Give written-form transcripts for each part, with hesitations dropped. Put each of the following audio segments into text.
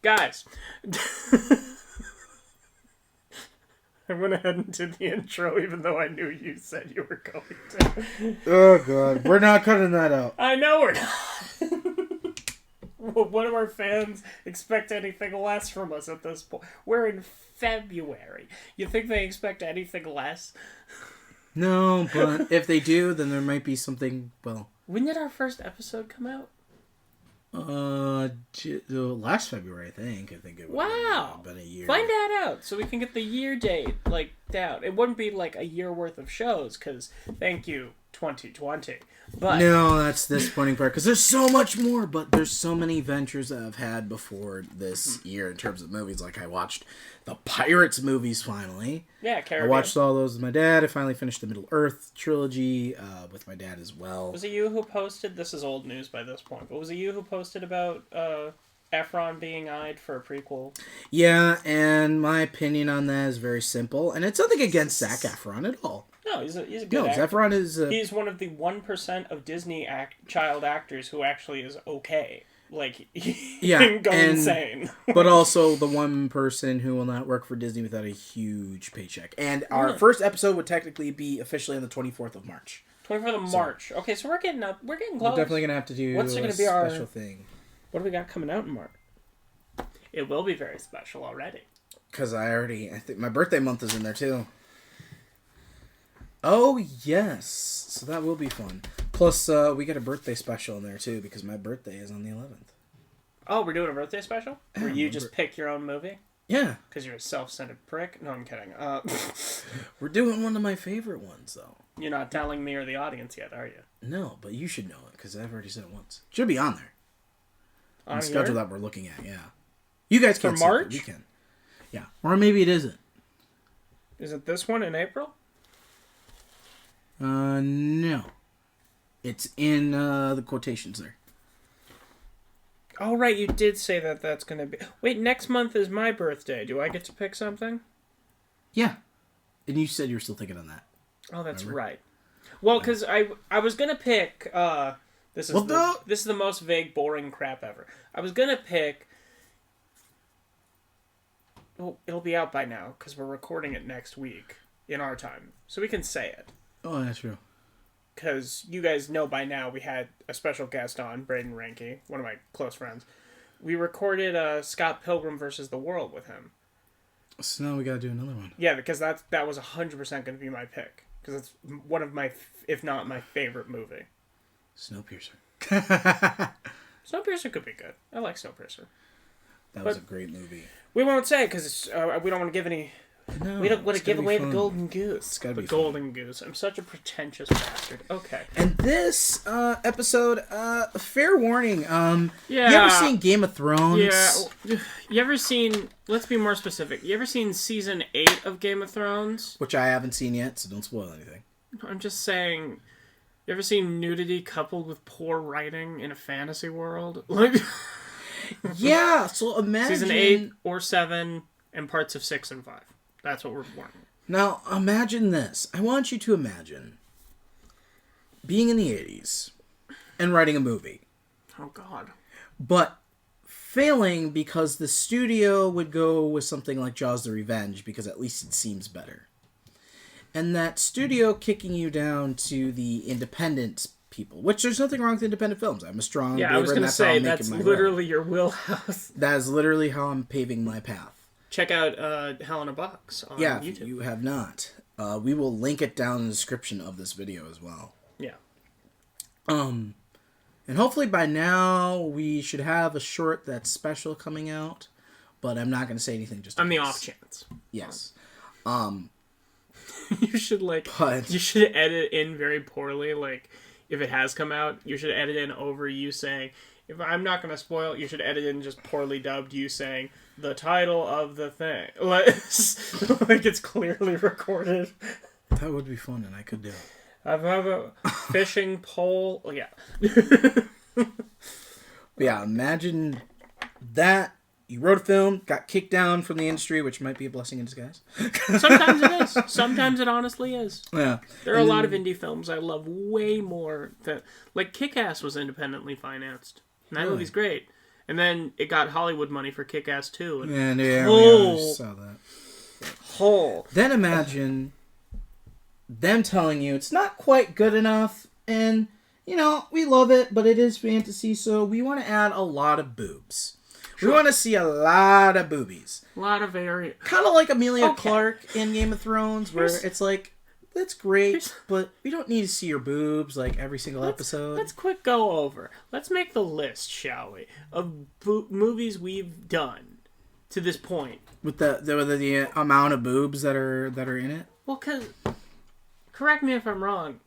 Guys. I went ahead and did the intro even though I knew you said you were going to. Oh, God. We're not cutting that out. I know we're not. Well, what do our fans expect anything less from us at this point? We're in February. You think they expect anything less? No, but if they do, then there might be something, well... When did our first episode come out? Last February, I think. I think it was about a year. Find that out so we can get the year date, down. It wouldn't be, a year worth of shows, because, thank you, 2020. But no, that's the disappointing part, because there's so much more, but there's so many ventures that I've had before this year in terms of movies. Like, I watched the Pirates movies, finally. Yeah, Caribbean. I watched all those with my dad. I finally finished the Middle-earth trilogy with my dad as well. Was it you who posted, this is old news by this point, but was it you who posted about Efron being eyed for a prequel? Yeah, and my opinion on that is very simple, and it's nothing against Zac Efron at all. No, he's a good actor. Efron is... He's one of the 1% of Disney child actors who actually is okay. He didn't go insane. But also the one person who will not work for Disney without a huge paycheck. And our first episode would technically be officially on the 24th of March. 24th of March. Okay, so we're getting close. We're definitely going to have to do a special thing. What do we got coming out in March? It will be very special already. Because I think my birthday month is in there too. Oh, yes. So that will be fun. Plus, we get a birthday special in there, too, because my birthday is on the 11th. Oh, we're doing a birthday special? Where you just pick your own movie? Yeah. Because you're a self-centered prick? No, I'm kidding. We're doing one of my favorite ones, though. You're not telling me or the audience yet, are you? No, but you should know it, because I've already said it once. Should be on there. On the schedule that we're looking at, yeah. You guys can for March? We can. Yeah. Or maybe it isn't. Is it this one in April? No. It's in the quotations there. Oh, right, you did say that that's going to be... Wait, next month is my birthday. Do I get to pick something? Yeah. And you said you were still thinking on that. Oh, that's right. Well, because I was going to pick... This is the most vague, boring crap ever. I was going to pick... Well, it'll be out by now, because we're recording it next week in our time. So we can say it. Oh, that's true. Because you guys know by now we had a special guest on, Braden Ranke, one of my close friends. We recorded Scott Pilgrim versus the World with him. So now we gotta do another one. Yeah, because that was 100% going to be my pick. Because it's one of my, if not my favorite movie. Snowpiercer. Snowpiercer could be good. I like Snowpiercer. That was a great movie. We won't say because we don't want to give any... No, we don't want to give away the golden goose. It's gotta be golden goose. I'm such a pretentious bastard. Okay. And this episode, fair warning. Yeah. You ever seen Game of Thrones? Yeah. You ever seen? Let's be more specific. You ever seen season 8 of Game of Thrones? Which I haven't seen yet, so don't spoil anything. I'm just saying. You ever seen nudity coupled with poor writing in a fantasy world? Yeah. So imagine season 8 or 7 and parts of 6 and 5. That's what we're warning. Now, imagine this. I want you to imagine being in the 80s and writing a movie. Oh, God. But failing because the studio would go with something like Jaws the Revenge because at least it seems better. And that studio kicking you down to the independent people, which there's nothing wrong with independent films. I'm a strong believer, I was going to say, that's literally way. Your wheelhouse. That is literally how I'm paving my path. Check out Hell in a Box on YouTube. If you have not. We will link it down in the description of this video as well. Yeah. And hopefully by now we should have a short that's special coming out, but I'm not going to say anything just on the off chance. Yes. You should you should edit in very poorly, if it has come out, you should edit in over you saying, if I'm not going to spoil, you should edit in just poorly dubbed you saying the title of the thing. Like it's clearly recorded. That would be fun, and I could do it. I have a fishing pole. Oh, yeah. Yeah, imagine that. You wrote a film, got kicked down from the industry, which might be a blessing in disguise. Sometimes it is. Sometimes it honestly is. Yeah. There are a lot of indie films I love way more than... Kick-Ass was independently financed. And that movie's great. And then it got Hollywood money for Kick-Ass 2. And yeah, we saw that. Then imagine them telling you it's not quite good enough, and, you know, we love it, but it is fantasy, so we want to add a lot of boobs. Sure. We want to see a lot of boobies. A lot of area. Kind of like Emilia Clarke in Game of Thrones, where it's like, that's great, but we don't need to see your boobs like every single episode. Let's quick go over. Let's make the list, shall we, of movies we've done to this point. With the amount of boobs that are in it? Well, because, correct me if I'm wrong,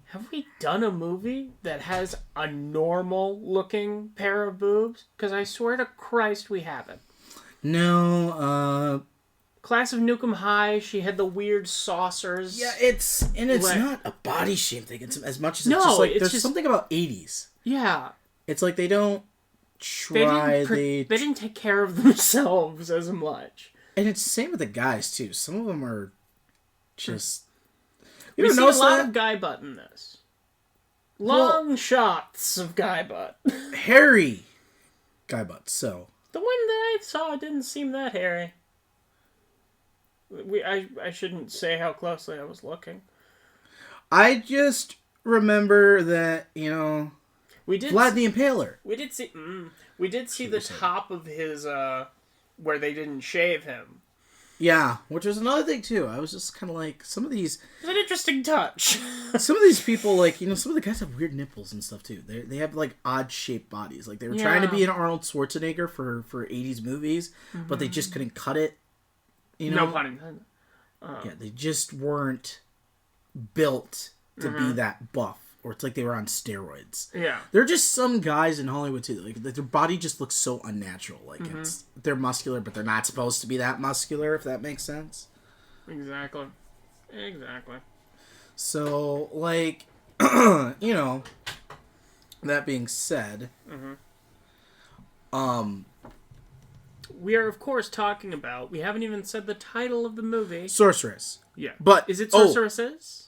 have we done a movie that has a normal-looking pair of boobs? Because I swear to Christ we haven't. No, Class of Nukem High, she had the weird saucers. Yeah, it's not a body shame thing. It's as much as it's just like there's something about 80s. Yeah. It's like they don't try. They didn't take care of themselves as much. And it's the same with the guys too. Some of them are just. We see a lot of guy butt in this. Long shots of guy butt. Hairy guy butt. So the one that I saw didn't seem that hairy. I shouldn't say how closely I was looking. I just remember that, you know, Vlad the Impaler. We did see the top of his where they didn't shave him. Yeah, which was another thing too. I was just kind of like, some of these. It's an interesting touch. Some of these people, like, you know, some of the guys have weird nipples and stuff too. They have like odd shaped bodies. Like they were trying to be an Arnold Schwarzenegger for 80s movies, but they just couldn't cut it. You know? No pun intended. Yeah, they just weren't built to be that buff, or it's like they were on steroids. Yeah, there are just some guys in Hollywood too. Like their body just looks so unnatural. Like they're muscular, but they're not supposed to be that muscular. If that makes sense. Exactly. So, like, you know. That being said, we are, of course, talking about... We haven't even said the title of the movie. Sorceress. Yeah. But... Is it Sorceresses?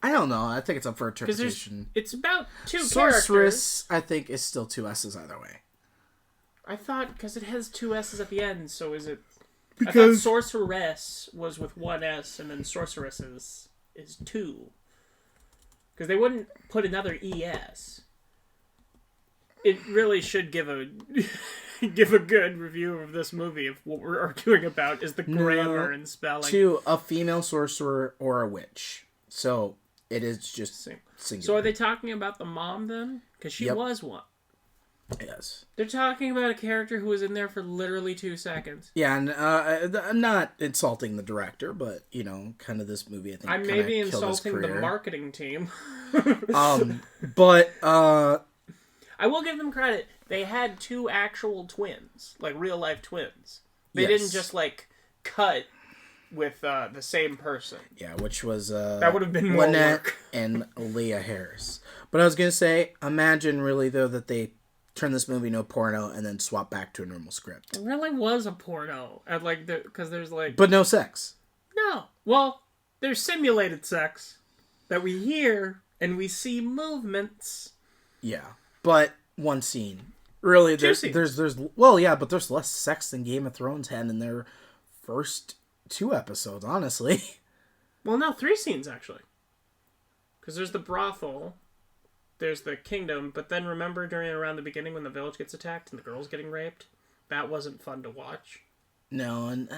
I don't know. I think it's up for interpretation. It's about two Sorceress, characters. I think, is still two S's either way. I thought... Because it has two S's at the end, so is it... Because... I thought Sorceress was with one S, and then Sorceresses is two. Because they wouldn't put another ES. It really should give a... give a good review of this movie if what we're arguing about is the grammar and spelling. To a female sorcerer or a witch. So, it is just singular. So, are they talking about the mom then? Because she was one. Yes. They're talking about a character who was in there for literally 2 seconds. Yeah, and I'm not insulting the director, but, you know, kind of this movie, I think, I may be insulting the marketing team. But, I will give them credit. They had two actual twins, like real-life twins. They didn't just, like, cut with the same person. Yeah, which was that would have been more work. And Leah Harris. But I was going to say, imagine, really, though, that they turn this movie into a porno and then swap back to a normal script. It really was a porno. Because there's, like... But no sex. No. Well, there's simulated sex that we hear, and we see movements. Yeah. But one scene. Really, there's well, yeah, but there's less sex than Game of Thrones had in their first 2 episodes, honestly. Well, no, 3 scenes, actually. Because there's the brothel, there's the kingdom, but then remember around the beginning when the village gets attacked and the girl's getting raped? That wasn't fun to watch. No, and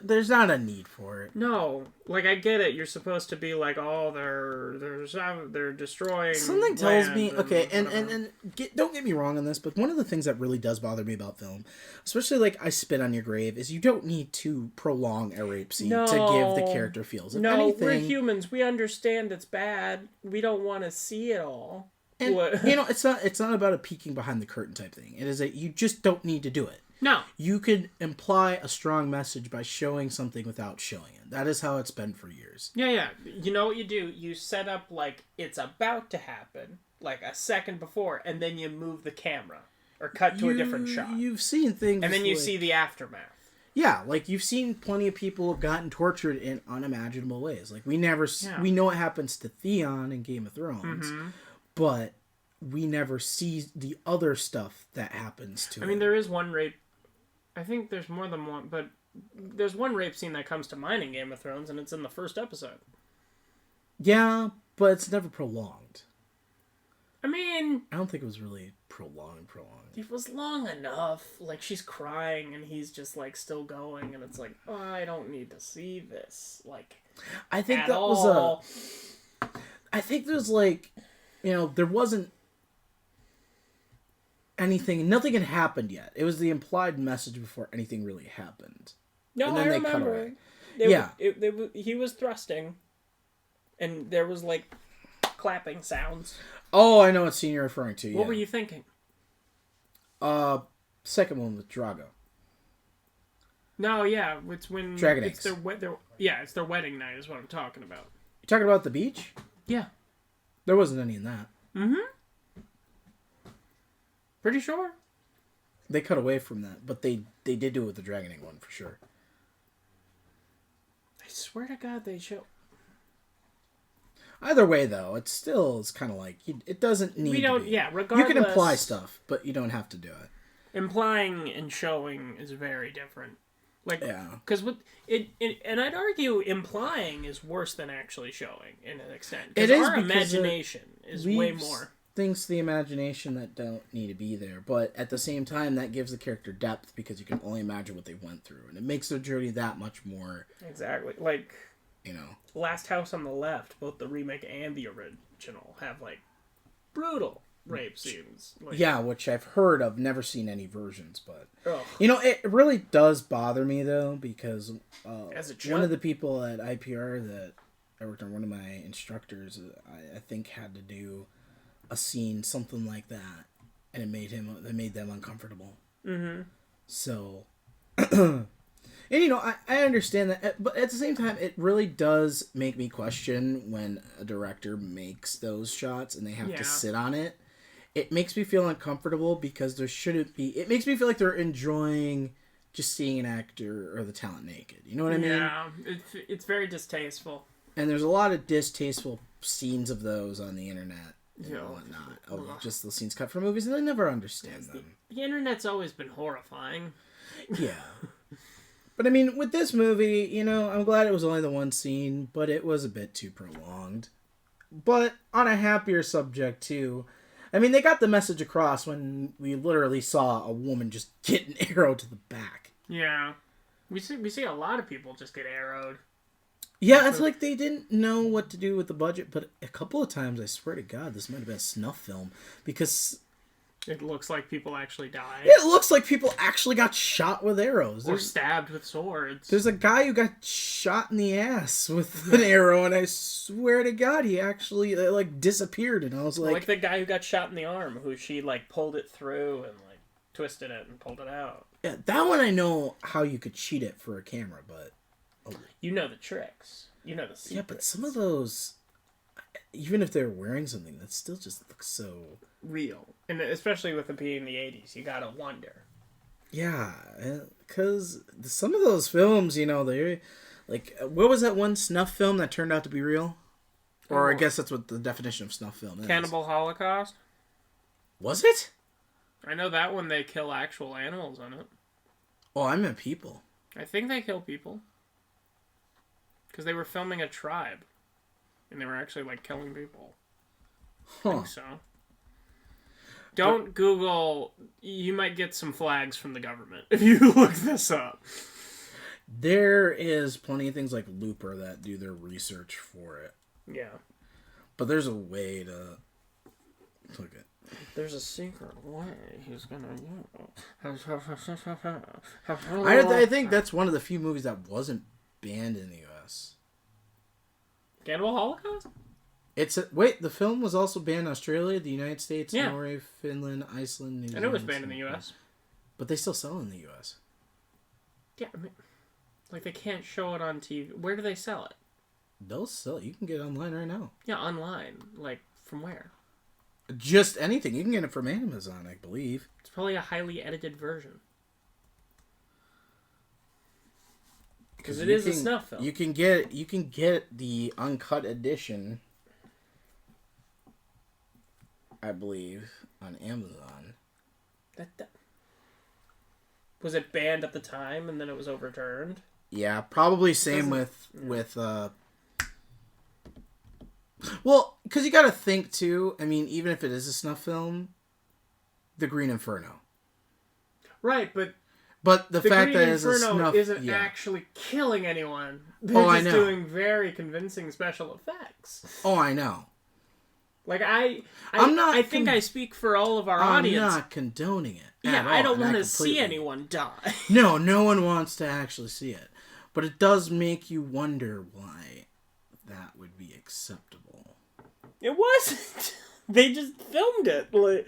there's not a need for it. No, like, I get it. You're supposed to be like, oh, they're destroying. Something tells me, okay, and don't get me wrong on this, but one of the things that really does bother me about film, especially like I Spit on Your Grave, is you don't need to prolong a rape scene to give the character feels. If anything, we're humans. We understand it's bad. We don't want to see it all. And you know, it's not about a peeking behind the curtain type thing. It is that you just don't need to do it. No. You could imply a strong message by showing something without showing it. That is how it's been for years. Yeah. You know what you do? You set up, like, it's about to happen, like, a second before, and then you move the camera. Or cut to a different shot. You've seen things... And then you see the aftermath. Yeah, like, you've seen plenty of people have gotten tortured in unimaginable ways. Like, we know what happens to Theon in Game of Thrones. But we never see the other stuff that happens to I him. mean, there is one rape. I think there's more than one, but there's one rape scene that comes to mind in Game of Thrones, and it's in the first episode. Yeah, but it's never prolonged. I mean, I don't think it was really prolonged. it was long enough. Like, she's crying, and he's just, like, still going, and it's like, oh, I don't need to see this. Like, I think at that all. I think there's, like, there wasn't anything, nothing had happened yet. It was the implied message before anything really happened. No, And then I they cut remember. away. Yeah. He was thrusting, and there was, like, clapping sounds. Oh, I know what scene you're referring to. What were you thinking? Second one with Drago. No, yeah, it's when Dragon it's eggs. it's their wedding night is what I'm talking about. You talking about the beach? Yeah. There wasn't any in that. Mm-hmm. Pretty sure. They cut away from that, but they did do it with the Dragon Egg one for sure. I swear to God, they show. Either way, though, it's kind of like it doesn't need. We don't. to be. Yeah, regardless. You can imply stuff, but you don't have to do it. Implying and showing is very different. Like, yeah, because with it, and I'd argue implying is worse than actually showing in an extent. It is our because imagination is way more things to the imagination that don't need to be there, but at the same time, that gives the character depth because you can only imagine what they went through, and it makes their journey that much more. Exactly, like. Last House on the Left, both the remake and the original, have, like, brutal rape scenes. Like, yeah, which I've heard of, never seen any versions, but... Ugh. It really does bother me, though, because one of the people at IPR that I worked on, one of my instructors, I think had to do a scene, something like that, and it made them uncomfortable. Mm-hmm. So... And, I understand that, but at the same time, it really does make me question when a director makes those shots and they have to sit on it. It makes me feel uncomfortable because there shouldn't be... It makes me feel like they're enjoying just seeing an actor or the talent naked. You know what I mean? Yeah, it's very distasteful. And there's a lot of distasteful scenes of those on the internet and whatnot. Of just the scenes cut from movies, and I never understand them. The internet's always been horrifying. Yeah. But I mean, with this movie, I'm glad it was only the one scene, but it was a bit too prolonged. But on a happier subject, too, I mean, they got the message across when we literally saw a woman just get an arrow to the back. Yeah. We see a lot of people just get arrowed. Yeah, it's like they didn't know what to do with the budget, but a couple of times, I swear to God, this might have been a snuff film, because... It looks like people actually died. It looks like people actually got shot with arrows. Or stabbed with swords. There's a guy who got shot in the ass with an arrow, and I swear to God, he actually, disappeared, and I was like... Like the guy who got shot in the arm, who she, pulled it through and, twisted it and pulled it out. Yeah, that one I know how you could cheat it for a camera, but... You know the tricks. You know the secrets. Yeah, but some of those... Even if they're wearing something, that still just looks so... real. And especially with it being the 80s, you gotta wonder. Yeah, because some of those films, they're... what was that one snuff film that turned out to be real? Or I guess that's what the definition of snuff film is. Cannibal Holocaust? Was it? I know that one they kill actual animals in it. Oh, I meant people. I think they kill people. Because they were filming a tribe. And they were actually, killing people. Huh. I think so. Don't Google... You might get some flags from the government if you look this up. There is plenty of things like Looper that do their research for it. Yeah. But there's a way to look at... There's a secret way he's gonna... I think that's one of the few movies that wasn't banned in the U.S. Cannibal Holocaust? The film was also banned in Australia, the United States, Norway, Finland, Iceland, New Zealand. And it was banned in the U.S. But they still sell in the U.S. Yeah, I mean, they can't show it on TV. Where do they sell it? They'll sell it. You can get it online right now. Yeah, online. From where? Just anything. You can get it from Amazon, I believe. It's probably a highly edited version. Because it is a snuff film. You can get the uncut edition. I believe, on Amazon. Was it banned at the time and then it was overturned? Yeah, probably same with well, because you got to think too. I mean, even if it is a snuff film, The Green Inferno. Right, but the fact that it's a snuff isn't actually killing anyone. They're I just know. doing very convincing special effects. Oh, I know. Like I think I speak for all of our audience. I'm not condoning it. Yeah, I don't want to see anyone die. No one wants to actually see it, but it does make you wonder why that would be acceptable. It wasn't. They just filmed it. Like...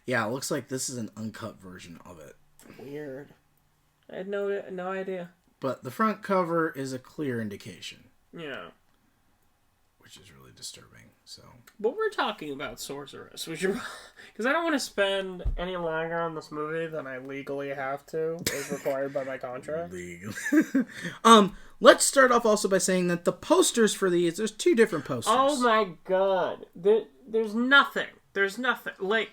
Yeah, it looks like this is an uncut version of it. Weird. I had no idea. But the front cover is a clear indication. Yeah. Which is really disturbing. So. But we're talking about Sorceress. Because I don't want to spend any longer on this movie than I legally have to, as required by my contract. Legally. Let's start off also by saying that the posters for these, there's 2 different posters. Oh my god. There's nothing. There's nothing. Like,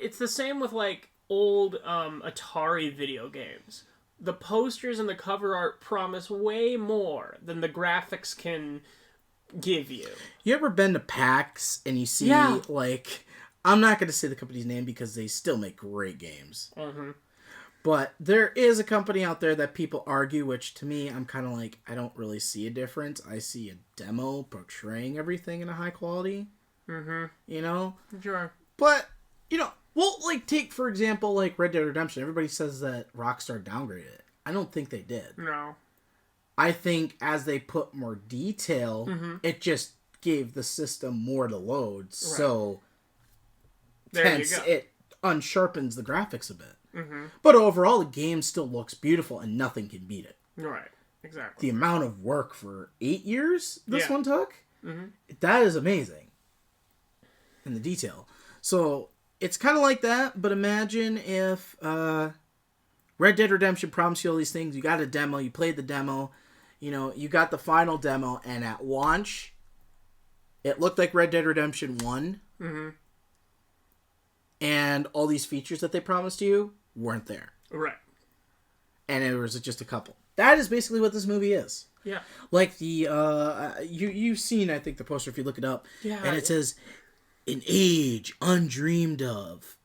it's the same with, like, old Atari video games. The posters and the cover art promise way more than the graphics can give you. You ever been to PAX and you see, like... I'm not going to say the company's name because they still make great games. Mm-hmm. But there is a company out there that people argue, which to me, I'm kind of like, I don't really see a difference. I see a demo portraying everything in a high quality. Mm-hmm. You know? Sure. But, you know, well, like, take, for example, like Red Dead Redemption. Everybody says that Rockstar downgraded it. I don't think they did. No. I think as they put more detail, it just gave the system more to load. Right. So, hence, it unsharpens the graphics a bit. Mm-hmm. But overall, the game still looks beautiful and nothing can beat it. Right. Exactly. The amount of work for 8 years this one took, that is amazing. And the detail. So, it's kind of like that, but imagine if Red Dead Redemption promised you all these things. You got a demo, you played the demo, you know, you got the final demo, and at launch, it looked like Red Dead Redemption 1. Mm-hmm. And all these features that they promised you weren't there. Right. And it was just a couple. That is basically what this movie is. Yeah. Like the, you've seen, I think, the poster if you look it up. Yeah. And it says, an age undreamed of.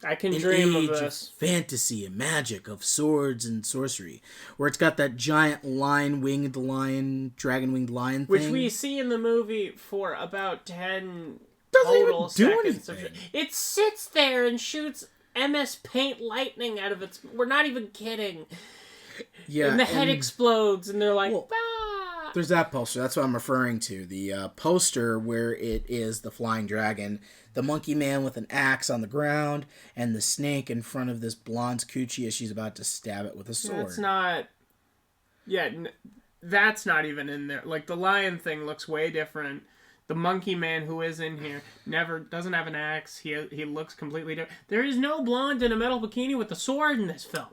I can dream of this. Of fantasy and magic, of swords and sorcery. Where it's got that giant dragon-winged lion thing. Which we see in the movie for about 10 Doesn't total even do seconds. anything. It sits there and shoots MS Paint lightning out of its... We're not even kidding. Yeah. And the head explodes and they're like, well, bah! There's that poster. That's what I'm referring to. The poster where it is the flying dragon, the monkey man with an axe on the ground, and the snake in front of this blonde's coochie as she's about to stab it with a sword. That's not... Yeah, that's not even in there. Like, the lion thing looks way different. The monkey man who is in here doesn't have an axe. He looks completely different. There is no blonde in a metal bikini with a sword in this film.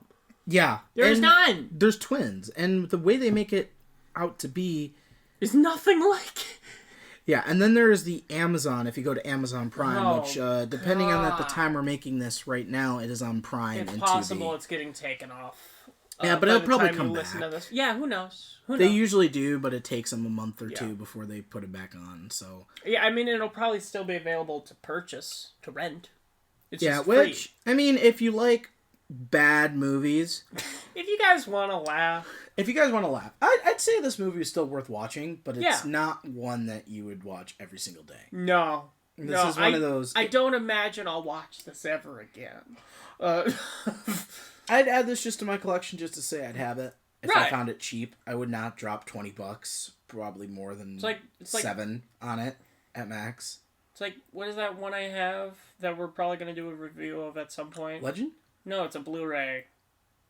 Yeah. There's none. There's twins. And the way they make it out to be... is nothing like... Yeah, and then there's the Amazon, if you go to Amazon Prime, which, depending on at the time we're making this right now, it is on Prime. It's possible it's getting taken off. Yeah, but it'll probably come back. Yeah, who knows? They usually do, but it takes them a month or two before they put it back on, so... Yeah, I mean, it'll probably still be available to purchase, to rent. It's yeah, just which, free. I mean, if you like bad movies... If you guys want to laugh... I'd say this movie is still worth watching, but it's not one that you would watch every single day. No. This is one of those... I don't imagine I'll watch this ever again. I'd add this just to my collection just to say I'd have it. If I found it cheap, I would not drop $20. Probably more than it's like $7 on it at max. It's like, what is that one I have that we're probably going to do a review of at some point? Legend? No, it's a Blu-ray.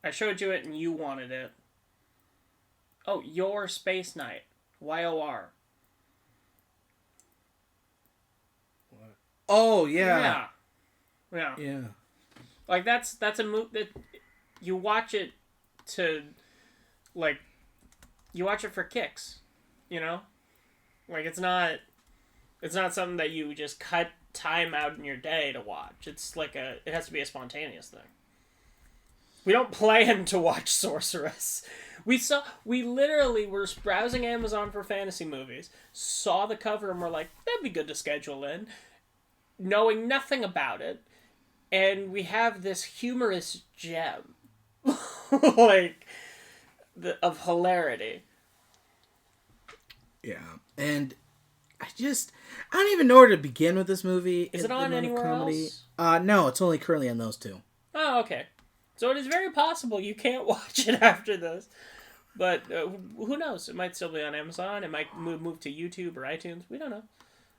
I showed you it and you wanted it. Oh, Your Space Knight. YOR. What? Oh, yeah. Yeah. Like, that's a movie that you watch it to, like, you watch it for kicks, you know? Like, it's not... It's not something that you just cut time out in your day to watch. It's like it has to be a spontaneous thing. We don't plan to watch Sorceress. We literally were browsing Amazon for fantasy movies, saw the cover, and we're like, that'd be good to schedule in, knowing nothing about it, and we have this humorous gem, like, of hilarity. Yeah, and I don't even know where to begin with this movie. Is it on anywhere else? No, it's only currently on those two. Oh, okay. So it is very possible you can't watch it after this. But who knows? It might still be on Amazon. It might move to YouTube or iTunes. We don't know.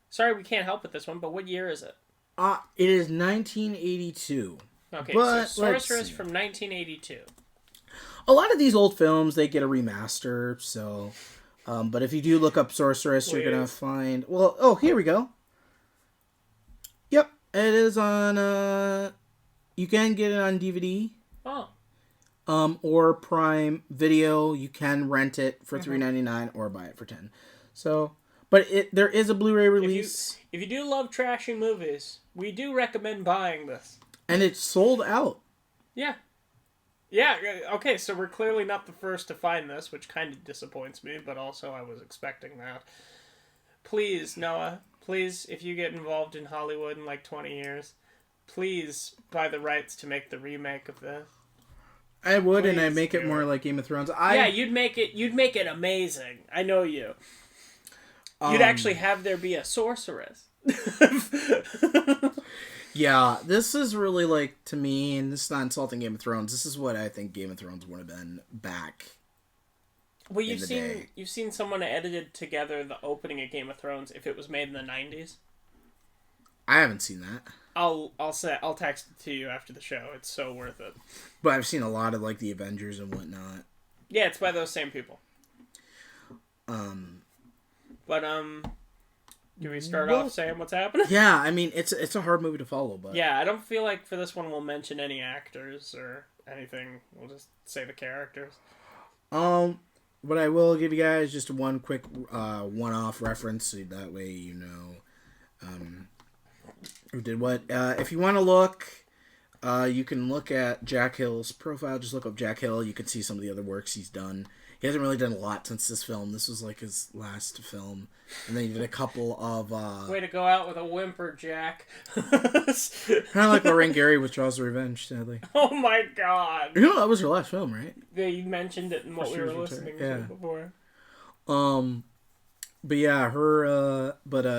Sorry we can't help with this one, but what year is it? It is 1982. Okay, but so Sorceress from 1982. A lot of these old films, they get a remaster, so... but if you do look up Sorceress, you're going to find... Well, oh, here we go. Yep, it is on... you can get it on DVD. Oh. Or Prime Video. You can rent it for $3.99 or buy it for $10. So, but there is a Blu-ray release. If you do love trashy movies, we do recommend buying this. And it's sold out. Yeah. Yeah, okay, so we're clearly not the first to find this, which kind of disappoints me, but also I was expecting that. Please, Noah, please, if you get involved in Hollywood in like 20 years, please buy the rights to make the remake of this. I would, and I'd make it more like Game of Thrones. Yeah, you'd make it amazing. I know you. You'd actually have there be a sorceress. Yeah, this is really like, to me, and this is not insulting Game of Thrones, this is what I think Game of Thrones would have been back. Well, you've seen someone edited together the opening of Game of Thrones if it was made in the 90s? I haven't seen that. I'll text it to you after the show. It's so worth it. But I've seen a lot of like the Avengers and whatnot. Yeah, it's by those same people. But do we start off saying what's happening? Yeah, I mean it's a hard movie to follow, but yeah, I don't feel like for this one we'll mention any actors or anything. We'll just say the characters. But I will give you guys just one quick one-off reference, so that way you know who did what. If you want to look, you can look at Jack Hill's profile. Just look up Jack Hill. You can see some of the other works he's done. He hasn't really done a lot since this film. This was like his last film. And then he did a couple of... Way to go out with a whimper, Jack. Kind of like Lorraine Gary with Jaws of Revenge, sadly. Oh my god. You know, that was her last film, right? Yeah, you mentioned it in what we were listening to before. But yeah,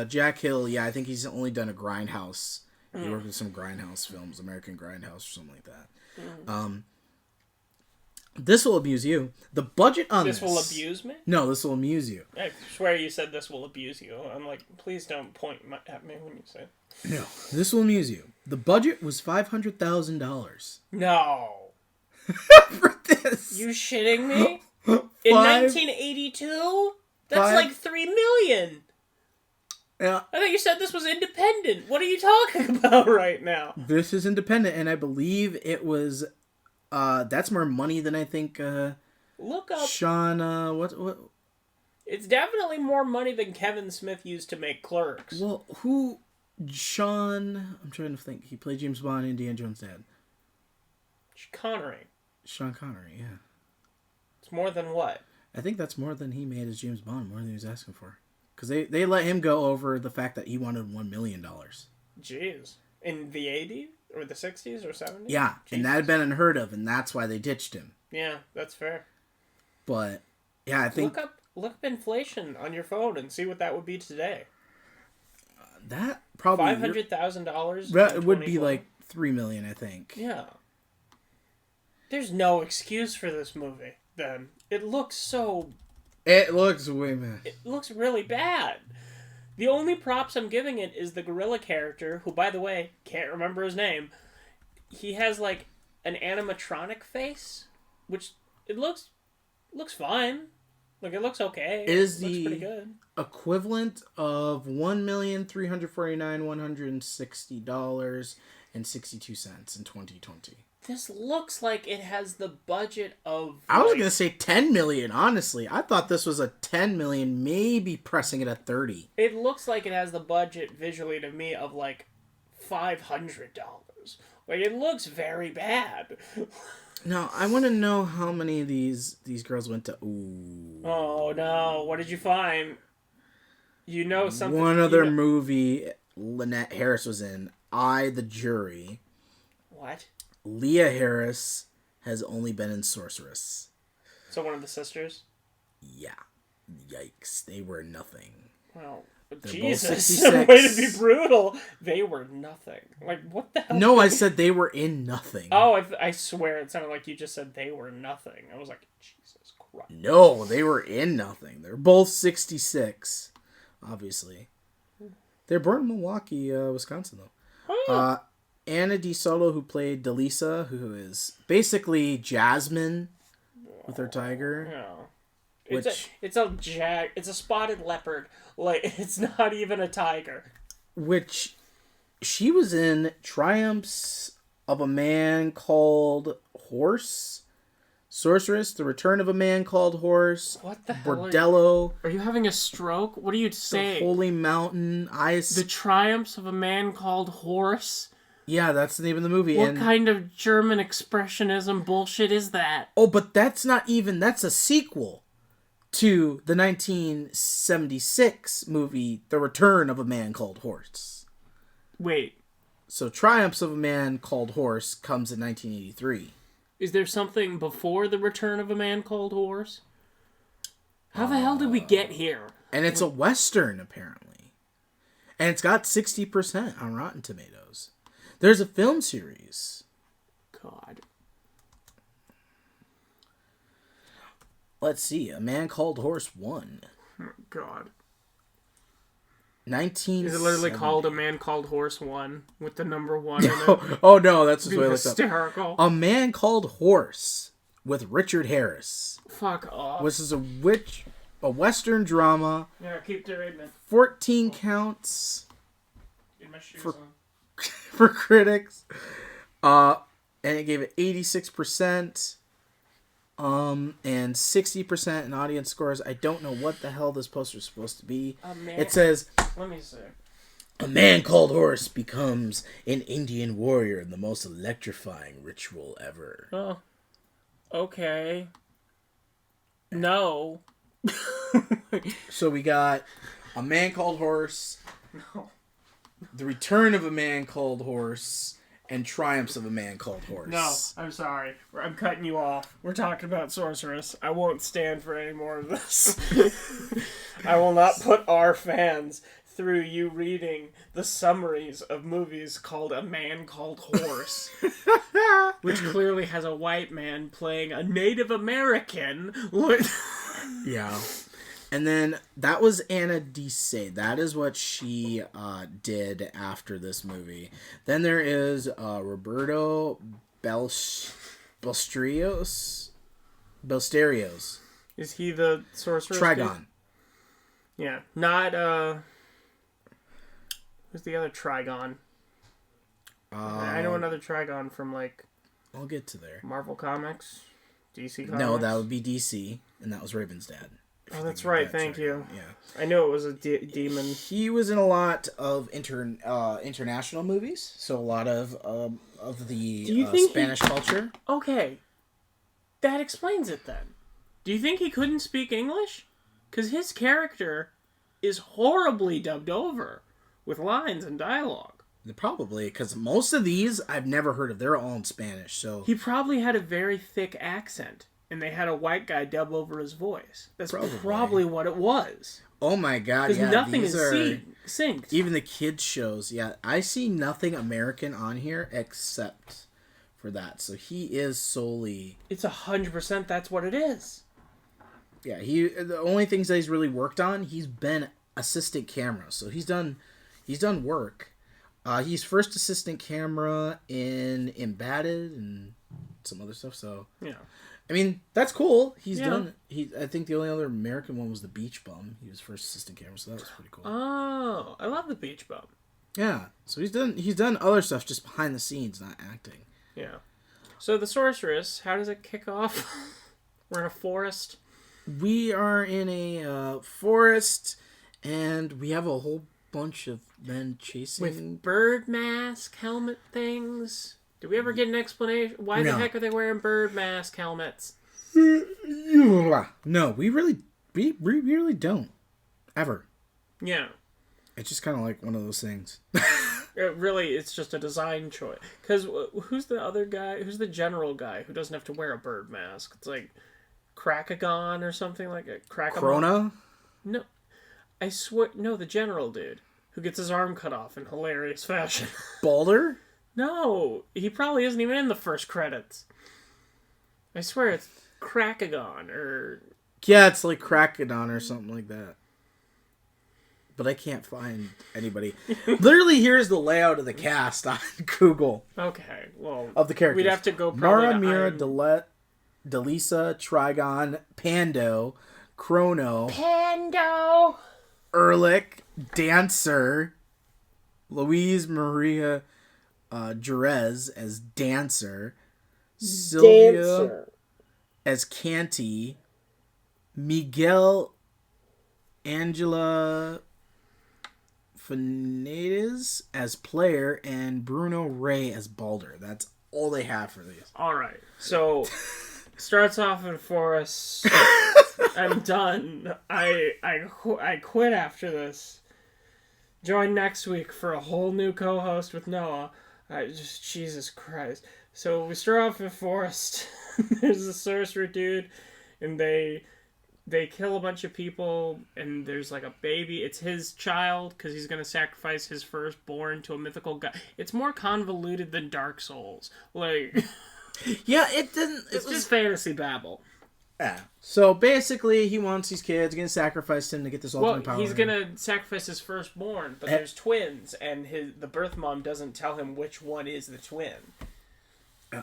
Jack Hill, yeah, I think he's only done a Grindhouse. He worked with some Grindhouse films, American Grindhouse or something like that. This will amuse you. The budget on this... This will abuse me? No, this will amuse you. I swear you said this will abuse you. I'm like, please don't point at me when you say it. No, this will amuse you. The budget was $500,000. No. For this. You shitting me? In 1982? That's like $3 million. Yeah. I thought you said this was independent. What are you talking about right now? This is independent, and I believe it was... that's more money than I think. Look up Sean. What? It's definitely more money than Kevin Smith used to make Clerks. Well, who? Sean. I'm trying to think. He played James Bond, Indiana Jones' dad. Connery. Sean Connery. Yeah. It's more than what? I think that's more than he made as James Bond. More than he was asking for. Because they let him go over the fact that he wanted $1 million. Jeez. In the 80s? Or the 60s or 70s? Yeah, Jesus. And that had been unheard of, and that's why they ditched him. Yeah, that's fair. But, yeah, I think... Look up inflation on your phone and see what that would be today. That probably... $500,000? That would be like $3 million, I think. Yeah. There's no excuse for this movie, then. It looks so... It looks way bad. It looks really bad. The only props I'm giving it is the gorilla character, who, by the way, can't remember his name. He has, like, an animatronic face, which it looks fine. Like, it looks okay. It is looks the pretty good. Equivalent of $1,349,160 $1.62 in 2020. This looks like it has the budget of... I was gonna say 10 million. Honestly, I thought this was a 10 million, maybe pressing it at 30. It looks like it has the budget visually to me of like $500. Like, it looks very bad. Now, I want to know how many of these girls went to. Ooh. Oh no! What did you find? You know something. One other movie Lynette Harris was in. I, the Jury. What? Leah Harris has only been in Sorceress. So one of the sisters? Yeah. Yikes. They were nothing. Well, They're Jesus. Way to be brutal. They were nothing. Like, what the hell? No, I said they were in nothing. Oh, I swear it sounded like you just said they were nothing. I was like, Jesus Christ. No, they were in nothing. They're both 66, obviously. They're born in Milwaukee, Wisconsin, though. Oh. Anna DiSolo, who played Delisa, who is basically Jasmine with her tiger. Yeah. It's a spotted leopard. Like, it's not even a tiger. Which she was in Triumphs of a Man Called Horse, Sorceress, The Return of a Man Called Horse, what the hell Bordello. Are you having a stroke? What are you saying? The Holy Mountain, The Triumphs of a Man Called Horse? Yeah, that's the name of the movie. What kind of German expressionism bullshit is that? Oh, but that's a sequel to the 1976 movie, The Return of a Man Called Horse. Wait. So Triumphs of a Man Called Horse comes in 1983. Is there something before The Return of a Man Called Horse? How the hell did we get here? And it's a Western, apparently. And it's got 60% on Rotten Tomatoes. There's a film series. God. Let's see. A Man Called Horse 1. Oh, God. 1970. Is it literally called A Man Called Horse 1 with the number 1 in it? Oh, no. That's just what I looked up. Hysterical. A Man Called Horse with Richard Harris. Fuck off. This is a Western drama. Yeah, keep reading it. 14 counts. Get my shoes for, on. for critics. And it gave it 86%. And 60% in audience scores. I don't know what the hell this poster is supposed to be. It says, let me see. A man called Horse becomes an Indian warrior in the most electrifying ritual ever. Oh. Okay. No. So we got A Man Called Horse, No. The Return of a Man Called Horse, and Triumphs of a Man Called Horse. No, I'm sorry. I'm cutting you off. We're talking about Sorceress. I won't stand for any more of this. I will not put our fans through you reading the summaries of movies called A Man Called Horse, which clearly has a white man playing a Native American. Yeah. And then that was Anna Disse. That is what she did after this movie. Then there is Roberto Belsterios. Is he the Sorceress? Trigon. Dude? Yeah. Not, who's the other Trigon? I know another Trigon from, like... I'll get to there. Marvel Comics? DC Comics? No, that would be DC, and that was Raven's dad. Oh, that's right. Thank you. Yeah. I knew it was a demon. He was in a lot of international movies, so a lot of the Spanish culture. Okay. That explains it then. Do you think he couldn't speak English? Because his character is horribly dubbed over with lines and dialogue. Probably, because most of these I've never heard of. They're all in Spanish, so... He probably had a very thick accent, and they had a white guy dub over his voice. That's probably what it was. Oh my god, yeah. Because nothing is synced. Even the kids' shows, yeah. I see nothing American on here except for that. So he is solely... It's 100% that's what it is. Yeah, the only things that he's really worked on, he's been assistant camera. So he's done work. He's first assistant camera in Embedded and some other stuff. So yeah, I mean that's cool. He's done. I think the only other American one was The Beach Bum. He was first assistant camera, so that was pretty cool. Oh, I love The Beach Bum. Yeah. So he's done other stuff just behind the scenes, not acting. Yeah. So the Sorceress, how does it kick off? We're in a forest. We are in a forest, and we have a whole bunch of men chasing with bird mask helmet things. Did we ever get an explanation? Why the heck are they wearing bird mask helmets? No, we really don't ever. Yeah. It's just kind of like one of those things. It's just a design choice. Because who's the other guy? Who's the general guy who doesn't have to wear a bird mask? It's like Krakagon or something like it. Krona? No. I swear. No, the general dude who gets his arm cut off in hilarious fashion. Balder? No. He probably isn't even in the first credits. I swear it's Krakagon or... Yeah, it's like Krakagon or something like that. But I can't find anybody. Literally, here's the layout of the cast on Google. Okay, well... Of the characters. We'd have to go probably Mara, Mira, Delisa, Trigon, Pando, Chrono... Pando! Erlich, Dancer, Louise Maria Jerez as Dancer, Sylvia as Canty, Miguel Angela Fernandez as Player, and Bruno Ray as Balder. That's all they have for these. Alright, so starts off in forest. I'm done. I quit after this. Join next week for a whole new co-host with Noah. Jesus Christ. So we start off in forest. There's a sorcerer dude, and they kill a bunch of people, and there's like a baby. It's his child because he's gonna sacrifice his firstborn to a mythical god. It's more convoluted than Dark Souls. Like, yeah, it didn't. It's just fantasy babble. Yeah. So basically, he wants these kids, gonna sacrifice him to get this ultimate power. He's gonna sacrifice his firstborn, but there's twins, and the birth mom doesn't tell him which one is the twin.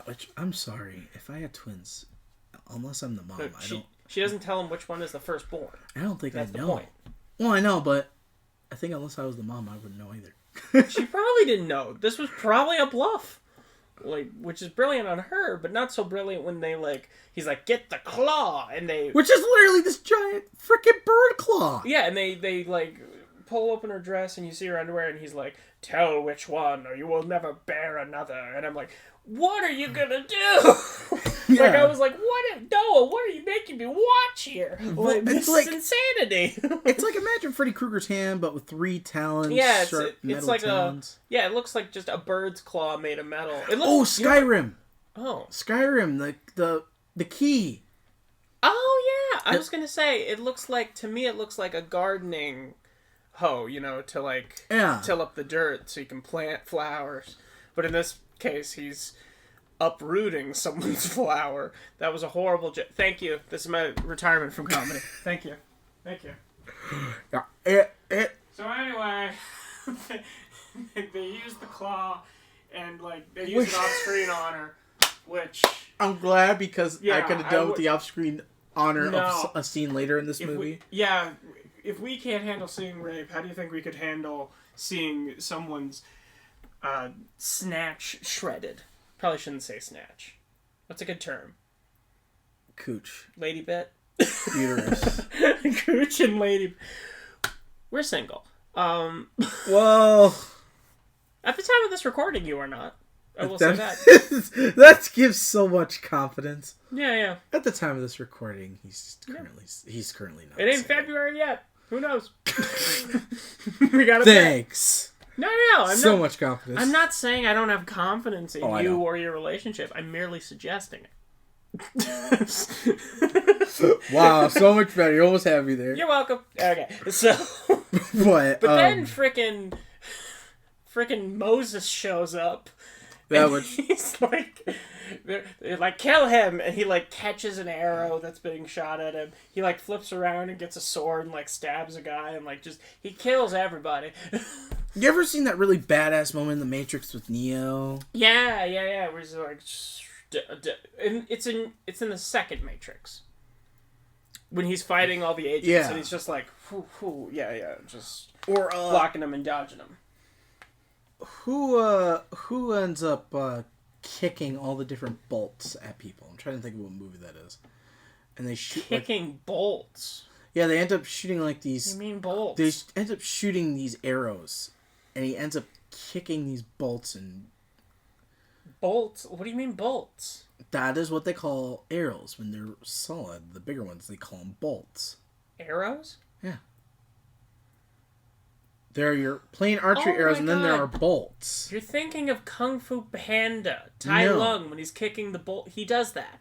Which, I'm sorry, if I had twins, unless I'm the mom, I don't. She doesn't tell him which one is the firstborn. I don't think That's I know. the point. Well, I know, but I think unless I was the mom, I wouldn't know either. She probably didn't know. This was probably a bluff. Like, which is brilliant on her, but not so brilliant when he's like, get the claw, and which is literally this giant freaking bird claw. Yeah, and they like pull open her dress, and you see her underwear, and he's like, tell which one, or you will never bear another. And I'm like, what are you gonna do? Yeah. Like, I was like, Noah, what are you making me watch here? Like, this is insanity. It's like, imagine Freddy Krueger's hand, but with 3 talons. Yeah, it's like talons. It looks like just a bird's claw made of metal. Skyrim. Skyrim, the key. Oh yeah, I was gonna say, to me it looks like a gardening hoe, to like till up the dirt so you can plant flowers. But in this case, he's uprooting someone's flower. That was a horrible thank you. This is my retirement from comedy. Thank you. Yeah. So anyway, they use the claw, and like they use it off screen on her, which I'm glad, because I could have done with the off screen honor of a scene later in this movie. If we can't handle seeing rape, how do you think we could handle seeing someone's snatch shredded? Probably shouldn't say snatch. What's a good term? Cooch. Lady bit? Uterus. Cooch and lady. We're single. Well, at the time of this recording, you are not. I will say that. That gives so much confidence. Yeah. At the time of this recording, he's currently not. It ain't single. February yet. Who knows? We got Thanks. No, I'm so not, much confidence. I'm not saying I don't have confidence in you know. or your relationship. I'm merely suggesting it. Wow, so much better. You almost have me there. You're welcome. Okay, so... What? But then frickin' Moses shows up. He's like... They're like, kill him! And he, like, catches an arrow that's being shot at him. He, like, flips around and gets a sword and, like, stabs a guy and, like, he kills everybody. You ever seen that really badass moment in The Matrix with Neo? Yeah. Where he's like... And it's in the second Matrix. When he's fighting all the agents and he's just like, just blocking them and dodging them. who ends up kicking all the different bolts at people? I'm trying to think of what movie that is. And they shoot kicking bolts. Yeah, they end up shooting like these. You mean bolts? They end up shooting these arrows, and he ends up kicking these bolts and. Bolts? What do you mean bolts? That is what they call arrows when they're solid. The bigger ones, they call them bolts. Arrows? Yeah. There are your plain archery arrows, and then there are bolts. You're thinking of Kung Fu Panda. Tai Lung, when he's kicking the bolt, he does that.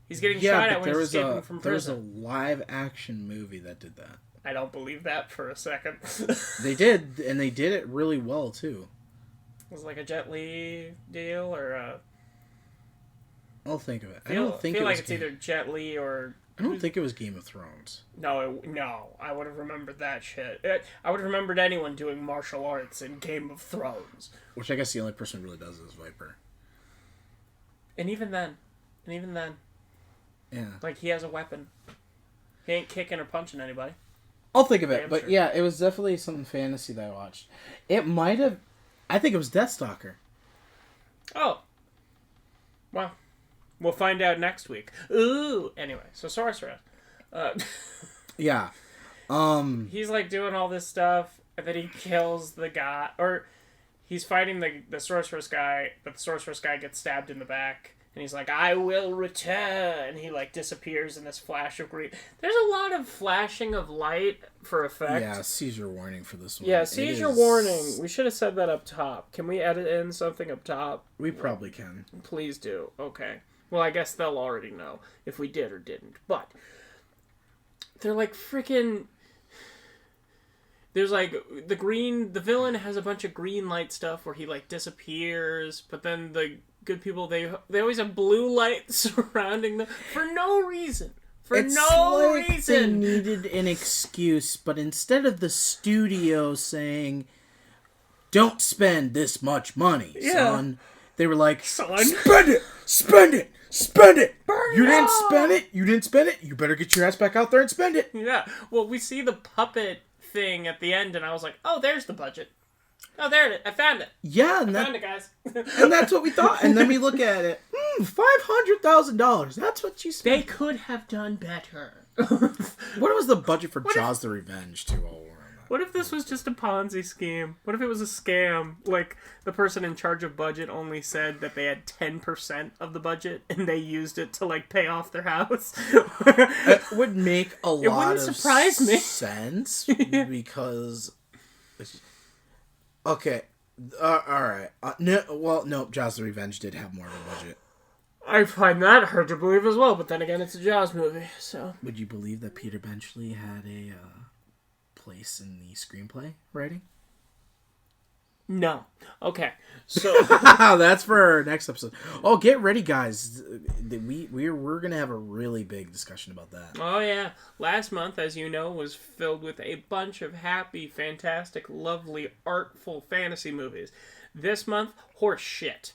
He's getting shot at when he's escaping from prison. There was a live-action movie that did that. I don't believe that for a second. They did, and they did it really well, too. Was it like a Jet Li deal, or a... I'll think of it. I feel like it's either Jet Li or... I don't think it was Game of Thrones. No, I would have remembered that shit. I would have remembered anyone doing martial arts in Game of Thrones. Which I guess the only person who really does is Viper. And even then. Yeah. Like, he has a weapon. He ain't kicking or punching anybody. I'll think of it. But sure. Yeah, it was definitely some fantasy that I watched. It might have... I think it was Deathstalker. Oh. Well... We'll find out next week. Ooh. Anyway, so Sorceress. Yeah. He's like doing all this stuff, and then he kills the guy, or he's fighting the Sorceress guy, but the Sorceress guy gets stabbed in the back, and he's like, I will return, and he like disappears in this flash of green. There's a lot of flashing of light for effect. Yeah, seizure warning for this one. Yeah, seizure warning. We should have said that up top. Can we edit in something up top? We probably can. Please do. Okay. Well, I guess they'll already know if we did or didn't. But they're like freaking... There's like the villain has a bunch of green light stuff where he like disappears, but then the good people, they always have blue light surrounding them for no reason. It's no like reason. They needed an excuse, but instead of the studio saying, don't spend this much money, son, they were like, spend it! Spend it! Spend it! You didn't spend it? You better get your ass back out there and spend it! Yeah. Well, we see the puppet thing at the end, and I was like, oh, there's the budget. Oh, there it is. I found it. Yeah. I found it, guys. And that's what we thought. And then we look at it. $500,000. That's what you spent. They could have done better. What was the budget for Jaws the Revenge, too? What if this was just a Ponzi scheme? What if it was a scam? Like, the person in charge of budget only said that they had 10% of the budget, and they used it to, like, pay off their house? It would make a lot of sense, because... Okay, alright. No, Jaws the Revenge did have more of a budget. I find that hard to believe as well, but then again, it's a Jaws movie, so... Would you believe that Peter Benchley had a, place in the screenplay writing? No. Okay. So that's for our next episode. Oh, get ready, guys. We're gonna have a really big discussion about that. Oh yeah. Last month, as you know, was filled with a bunch of happy, fantastic, lovely, artful fantasy movies. This month, horse shit.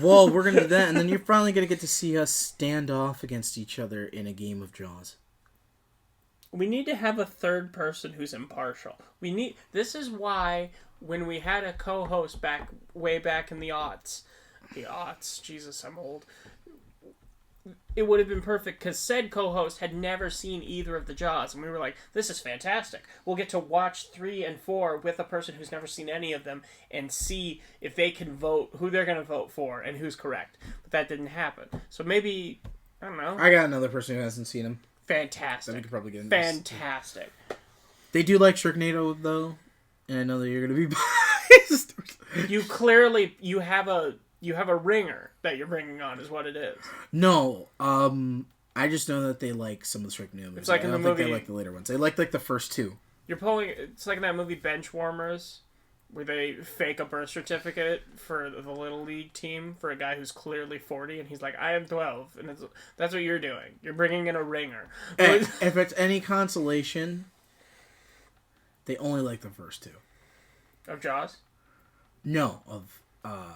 Well, we're gonna do that, and then you're finally gonna get to see us stand off against each other in a game of Jaws. We need to have a third person who's impartial. This is why when we had a co-host way back in the aughts, Jesus, I'm old. It would have been perfect because said co-host had never seen either of the Jaws, and we were like, this is fantastic. We'll get to watch 3 and 4 with a person who's never seen any of them and see if they can vote who they're going to vote for and who's correct. But that didn't happen. So maybe, I don't know. I got another person who hasn't seen them. Fantastic. We could probably get fantastic. They do like Sharknado, though, and I know that you're going to be biased. You have a ringer that you're bringing on, is what it is. No, I just know that they like some of the Sharknado movies. It's like in the movie. They like the later ones. They like the first 2. It's like in that movie Benchwarmers, where they fake a birth certificate for the Little League team for a guy who's clearly 40, and he's like, I am 12. And that's what you're doing. You're bringing in a ringer. And if it's any consolation, they only like the first 2. Of Jaws? No, of...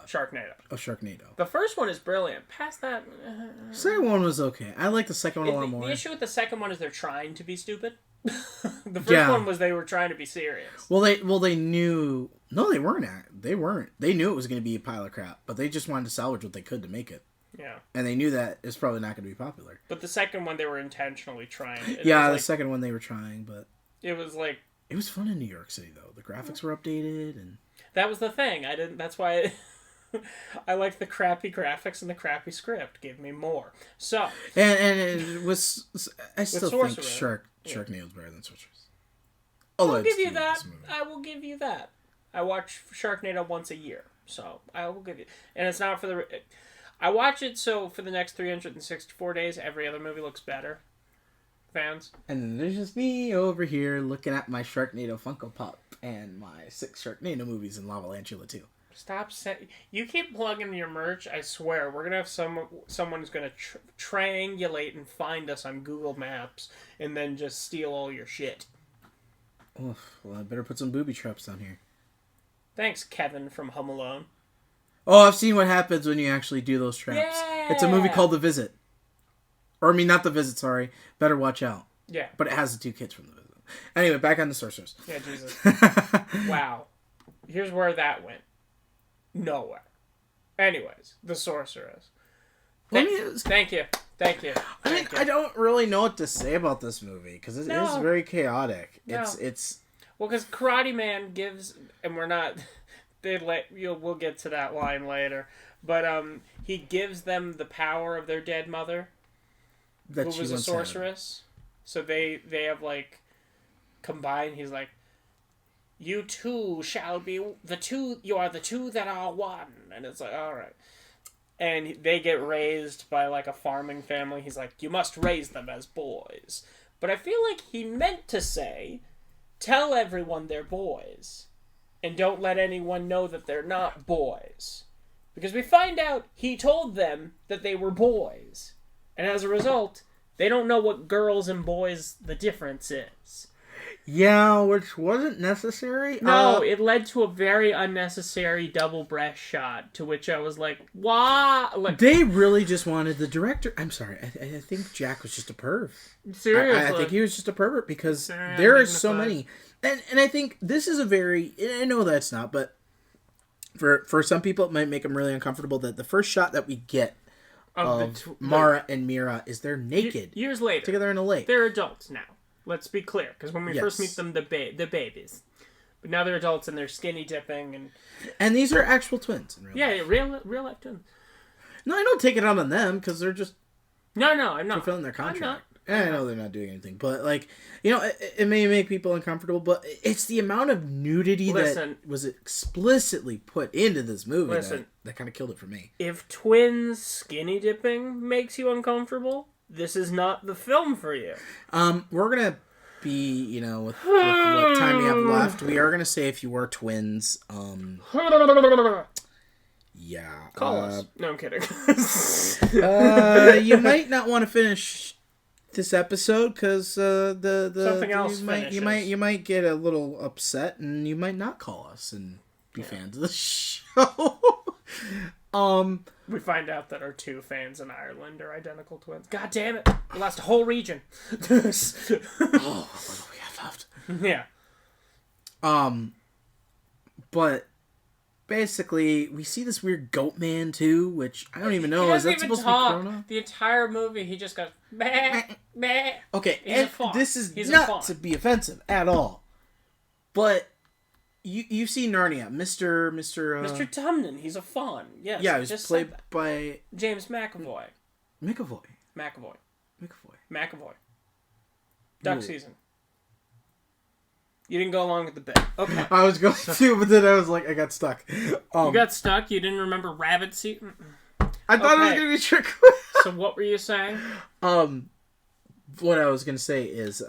Sharknado. Of Sharknado. The first one is brilliant. Past that... Second one was okay. I like the second one a lot more. The issue with the second one is they're trying to be stupid. The first one was they were trying to be serious. Well, they knew. No, they weren't. They weren't. They knew it was going to be a pile of crap, but they just wanted to salvage what they could to make it. Yeah. And they knew that it's probably not going to be popular. But the second one, they were intentionally trying. The second one they were trying, but it was like it was fun in New York City though. The graphics were updated, and that was the thing. That's why I liked the crappy graphics and the crappy script. Gave me more. So and it was. I still think Sharknado's better than Sorceress. I'll give you that. I will give you that. I watch Sharknado once a year, so I will give you. And it's not for the. I watch it so for the next 364 days, every other movie looks better. Fans. And then there's just me over here looking at my Sharknado Funko Pop and my 6 Sharknado movies in Lava Lantula 2. Stop saying. You keep plugging your merch, I swear. We're going to have someone who's going to triangulate and find us on Google Maps and then just steal all your shit. Oof, well, I better put some booby traps down here. Thanks, Kevin from Home Alone. Oh, I've seen what happens when you actually do those traps. Yeah! It's a movie called The Visit. Or, I mean, not The Visit, sorry. Better Watch Out. Yeah. But it has the 2 kids from The Visit. Anyway, back on the Sorceress. Yeah, Jesus. Wow. Here's where that went. Nowhere. Anyways, the Sorceress. Thank you. I don't really know what to say about this movie, because it is very chaotic. It's Well, because Karate Man gives... And we're not... We'll get to that line later. But he gives them the power of their dead mother, who was a sorceress. So they have, like, combined. He's like, you two shall be the two. You are the two that are one. And it's like, all right. And they get raised by, like, a farming family. He's like, you must raise them as boys. But I feel like he meant to say, tell everyone they're boys. And don't let anyone know that they're not boys. Because we find out he told them that they were boys. And as a result, they don't know what girls and boys the difference is. Yeah, which wasn't necessary. No, it led to a very unnecessary double breast shot, to which I was like, why? Like, they really just wanted the director... I'm sorry, I think Jack was just a perv. Seriously. I think he was just a pervert, because there are so many... And I think this is a very... I know that's not, but for some people it might make them really uncomfortable that the first shot that we get of Mara and Mira is they're naked. Years later. Together in a lake. They're adults now. Let's be clear. Because when we first meet them, they're babies. But now they're adults and they're skinny dipping. And these are actual twins in real life. Yeah, real life twins. No, I don't take it out on them because they're just... No, I'm not. Fulfilling their contract. I know they're not doing anything, but, like, you know, it may make people uncomfortable, but it's the amount of nudity that was explicitly put into this movie that kind of killed it for me. If twins skinny dipping makes you uncomfortable, this is not the film for you. We're gonna be, you know, with what time we have left, we are gonna say if you were twins, yeah. Call us. No, I'm kidding. You might not want to finish this episode because something else you might get a little upset and you might not call us and be fans of the show. We find out that our 2 fans in Ireland are identical twins. God damn it! We lost a whole region. What do we have left? Yeah. But basically, we see this weird goat man too, which I don't even know. Is that supposed to be Corona? The entire movie, he just goes meh, meh. Okay, and this is not to be offensive at all, but you see Narnia, Mr. Tumnon. He's a fawn. Yes. Yeah, he was played by James McAvoy. McAvoy. Duck season. You didn't go along with the bit. Okay. I was going to, but then I was like, I got stuck. You got stuck? You didn't remember rabbit season? I thought it was going to be trick. So what were you saying? What I was going to say is,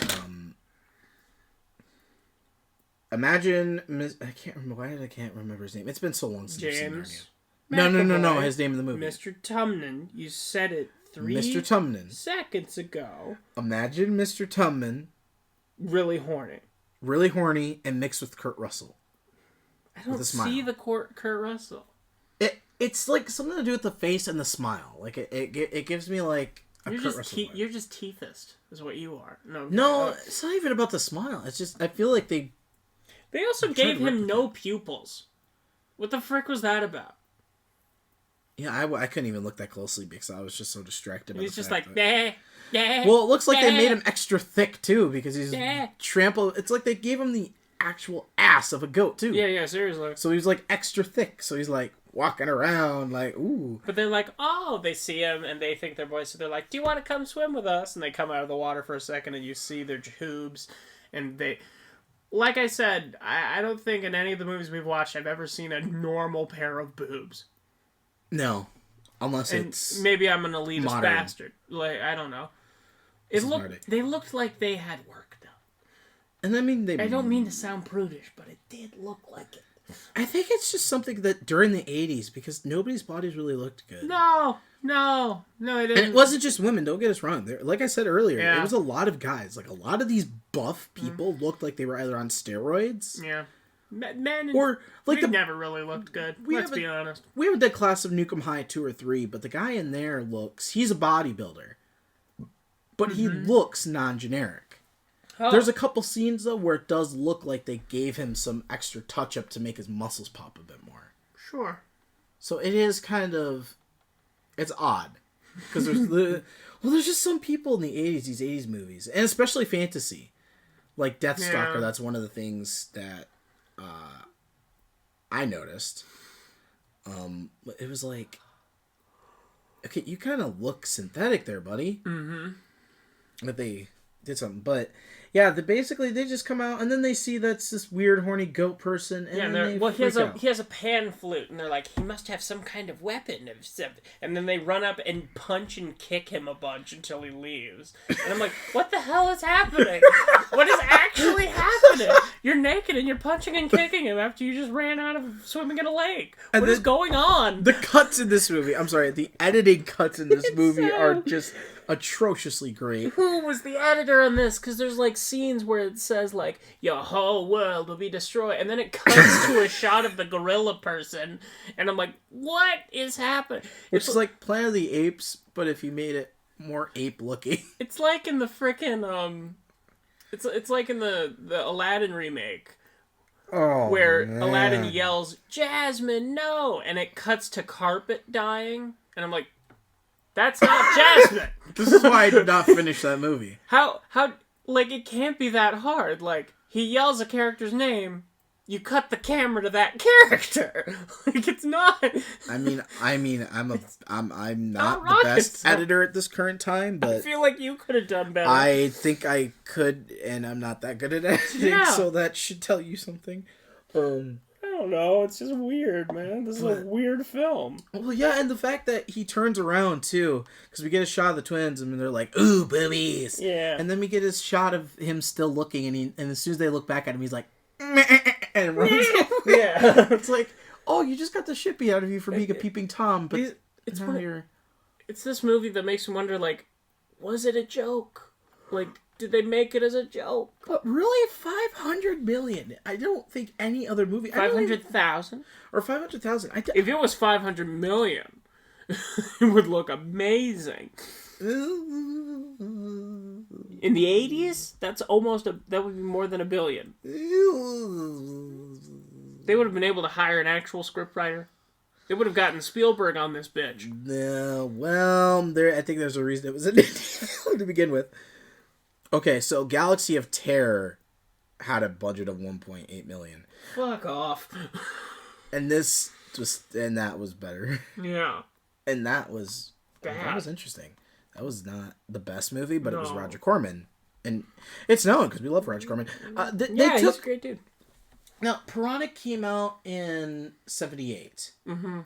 imagine, I can't remember, I can't remember his name. It's been so long since I've seen Narnia. No, his name in the movie. Mr. Tumnon. You said it 3 seconds ago. Imagine Mr. Tumnon. Really horny. And mixed with Kurt Russell. I don't see the Kurt Russell. It's like something to do with the face and the smile. Like it gives me like You're just teethist, is what you are. No, it's not even about the smile. It's just I feel like they also gave him no pupils. What the frick was that about? Yeah, I couldn't even look that closely because I was just so distracted. He's just like, nah. Well, it looks like they made him extra thick too because he's trampled. It's like they gave him the actual ass of a goat too. Yeah, seriously. So he's like extra thick. So he's like walking around like, ooh. But they're like, oh, they see him and they think they're boys. So they're like, do you want to come swim with us? And they come out of the water for a second and you see their tubes. And they, like I said, I don't think in any of the movies we've watched I've ever seen a normal pair of boobs. No, unless it's maybe I'm an elitist modern. bastard. Like I don't know. They looked like they had work done. And I mean, I don't mean to sound prudish, but it did look like it. I think it's just something that during the 80s, because nobody's bodies really looked good. No, it didn't. And it wasn't just women. Don't get us wrong. Like I said earlier, Yeah. it was a lot of guys. Like a lot of these buff people looked like they were either on steroids. Yeah. Men or like they never really looked good. Let's be honest. We haven't done Class of Nukem High 2 or 3, but the guy in there he's a bodybuilder. But he looks non-generic. Oh. There's a couple scenes though where it does look like they gave him some extra touch up to make his muscles pop a bit more. Sure. So it is it's odd. Because there's just some people in the 80s, these 80s movies, and especially fantasy. Like Deathstalker, that's one of the things that I noticed. It was like, okay, you kind of look synthetic there, buddy. Mm-hmm. That they did something, but yeah, they just come out and then they see that's this weird horny goat person. And he has a pan flute, and they're like, he must have some kind of weapon, and then they run up and punch and kick him a bunch until he leaves. And I'm like, what the hell is happening? What is actually happening? You're naked and you're punching and kicking him after you just ran out of swimming in a lake. What is going on? The cuts in this movie, I'm sorry, the editing cuts in this movie are just atrociously great. Who was the editor on this? Because there's like scenes where it says like, your whole world will be destroyed, and then it cuts to a shot of the gorilla person, and I'm like, what is happening? It's like Planet of the Apes, but if you made it more ape looking. It's like in the frickin' it's like in the Aladdin remake. Oh, where man. Aladdin yells, Jasmine, no! And it cuts to carpet dying, and I'm like, that's not Jasmine! This is why I did not finish that movie. How, like, it can't be that hard. Like, he yells a character's name, you cut the camera to that character. Like, it's not. I mean, I'm not the best editor at this current time, but I feel like you could have done better. I think I could, and I'm not that good at editing, so that should tell you something. I don't know. It's just weird, man. This is a weird film. Well, yeah, and the fact that he turns around too, because we get a shot of the twins, and they're like, "Ooh, boobies!" Yeah, and then we get a shot of him still looking, and as soon as they look back at him, he's like, and runs. Yeah, it's like, oh, you just got the shit beat out of you for being a peeping Tom, but it's this movie that makes me wonder, like, was it a joke? Like, did they make it as a joke? But really, 500 million. I don't think any other movie. 500,000 or 500,000. If it was 500 million, it would look amazing. In the 80s, that would be more than $1 billion. They would have been able to hire an actual scriptwriter. They would have gotten Spielberg on this bitch. Well, I think there's a reason it was an indie film to begin with. Okay, so Galaxy of Terror had a budget of 1.8 million. Fuck off. And that was better. Yeah. And that was interesting. That was not the best movie, but it was Roger Corman. And it's known because we love Roger Corman. He's a great dude. Now, Piranha came out in 1978. Mm-hmm.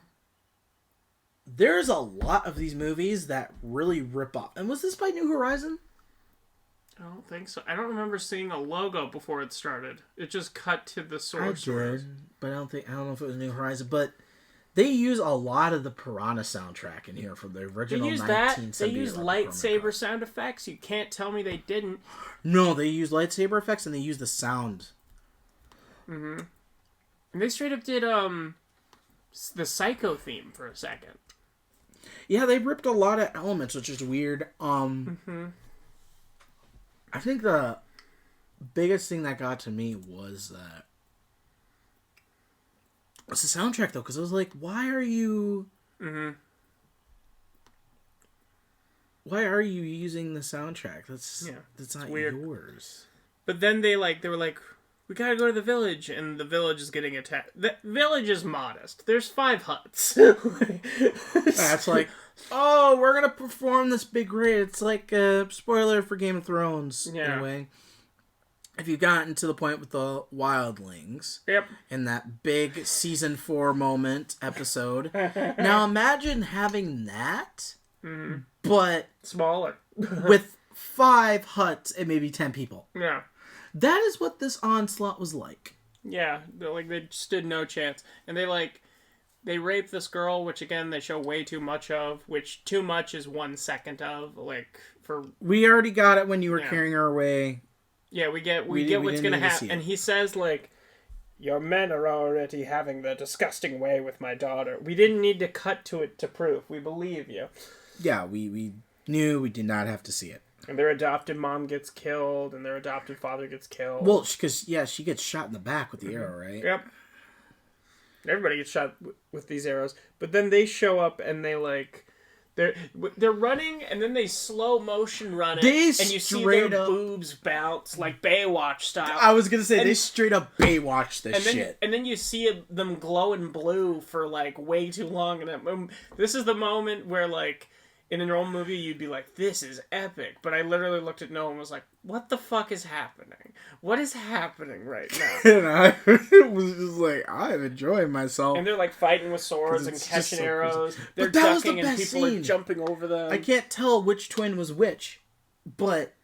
There's a lot of these movies that really rip off. And was this by New Horizon? I don't think so. I don't remember seeing a logo before it started. It just cut to the Sorceress. I did, but I don't know if it was New Horizon. But they use a lot of the Piranha soundtrack in here from the original 1978. They use lightsaber sound effects. You can't tell me they didn't. No, they use lightsaber effects and they use the sound. Mm-hmm. And they straight up did the Psycho theme for a second. Yeah, they ripped a lot of elements, which is weird. I think the biggest thing that got to me was that it's the soundtrack, though, because I was like, why are you using the soundtrack? That's not weird. yours. But then they were like, we gotta go to the village, and the village is getting attacked. The village is modest. There's 5 huts. That's like, oh, we're gonna perform this big raid. It's like a spoiler for Game of Thrones in a way. If you've gotten to the point with the wildlings, in that big season 4 moment episode, now imagine having that, but smaller, with 5 huts and maybe 10 people. Yeah. That is what this onslaught was like. Yeah, they stood no chance. And they rape this girl, which again they show way too much of, which too much is 1 second of, we already got it when you were carrying her away. Yeah, we get what's gonna happen. And he says, your men are already having the disgusting way with my daughter. We didn't need to cut to it to prove. We believe you. Yeah, we knew we did not have to see it. And their adopted mom gets killed, and their adopted father gets killed. Well, because, she gets shot in the back with the arrow, right? Yep. Everybody gets shot with these arrows. But then they show up, and they're running, and then they slow motion run it, and you see their boobs bounce, like Baywatch style. I was going to say, they straight up Baywatch this shit. And then you see them glowing blue for, way too long. And this is the moment where, in a normal movie, you'd be like, this is epic. But I literally looked at Noah and was like, what the fuck is happening? What is happening right now? And I was just like, I'm enjoying myself. And they're fighting with swords and catching arrows. They're ducking and people are jumping over them. I can't tell which twin was which. But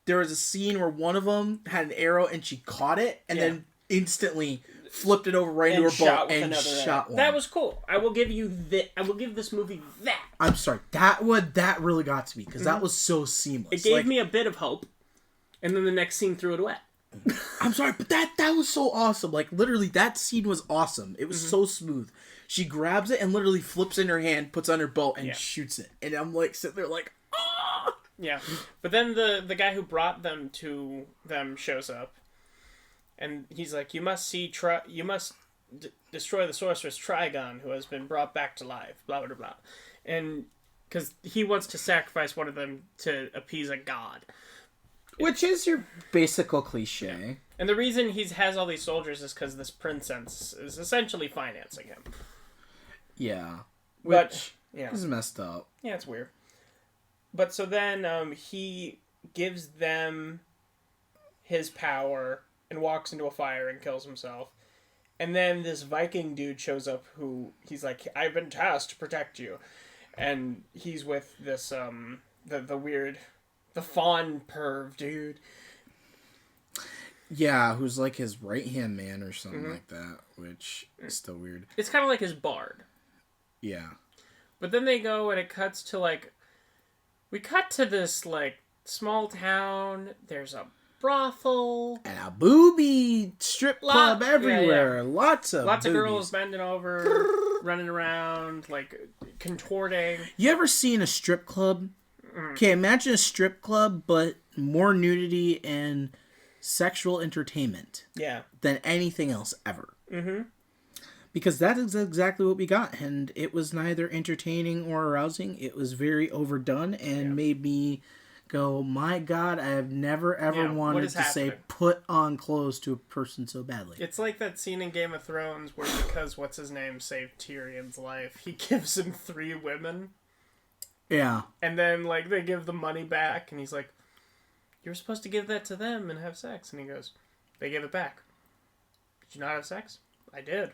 there was a scene where one of them had an arrow and she caught it and then instantly flipped it over right into her bow and shot one. That was cool. I will give this movie that. I'm sorry. That really got to me because that was so seamless. It gave me a bit of hope, and then the next scene threw it away. I'm sorry, but that was so awesome. Literally, that scene was awesome. It was so smooth. She grabs it and literally flips in her hand, puts on her bow, and shoots it. And I'm sitting there ah! Yeah. But then the guy who brought them to them shows up. And he's like, you must destroy the sorceress Trigon, who has been brought back to life, blah, blah, blah. And because he wants to sacrifice one of them to appease a god. Which is your basic cliche. Yeah. And the reason he has all these soldiers is because this princess is essentially financing him. Yeah. Which is messed up. Yeah, it's weird. But so then he gives them his power and walks into a fire and kills himself. And then this Viking dude shows up who he's like, I've been tasked to protect you. And he's with this, the fawn perv dude. Yeah, who's his right-hand man or something like that, which is still weird. It's kind of like his bard. Yeah. But then they go and it cuts to we cut to this small town. There's a brothel and a booby strip club everywhere. Yeah. Lots of girls bending over, running around, contorting. You ever seen a strip club? Okay, imagine a strip club, but more nudity and sexual entertainment. Yeah. Than anything else ever. Mm-hmm. Because that is exactly what we got, and it was neither entertaining or arousing. It was very overdone and made me go, my God, I have never ever wanted to say put on clothes to a person so badly. It's like that scene in Game of Thrones where because what's his name saved Tyrion's life, he gives him 3 women. Yeah. And then they give the money back and he's like, you were supposed to give that to them and have sex. And he goes, they gave it back. Did you not have sex? I did.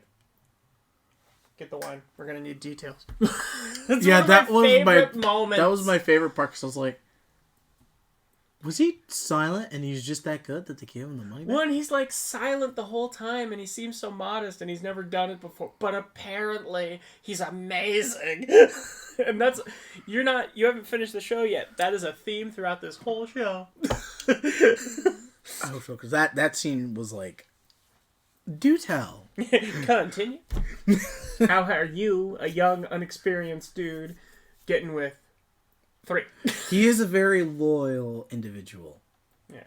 Get the wine. We're going to need details. That was my favorite part because I was like, was he silent and he's just that good that they gave him the money back? Well, and he's silent the whole time and he seems so modest and he's never done it before. But apparently he's amazing. And you haven't finished the show yet. That is a theme throughout this whole show. I hope so, because that scene was do tell. Continue. How are you, a young, unexperienced dude, getting with 3. He is a very loyal individual. Yeah.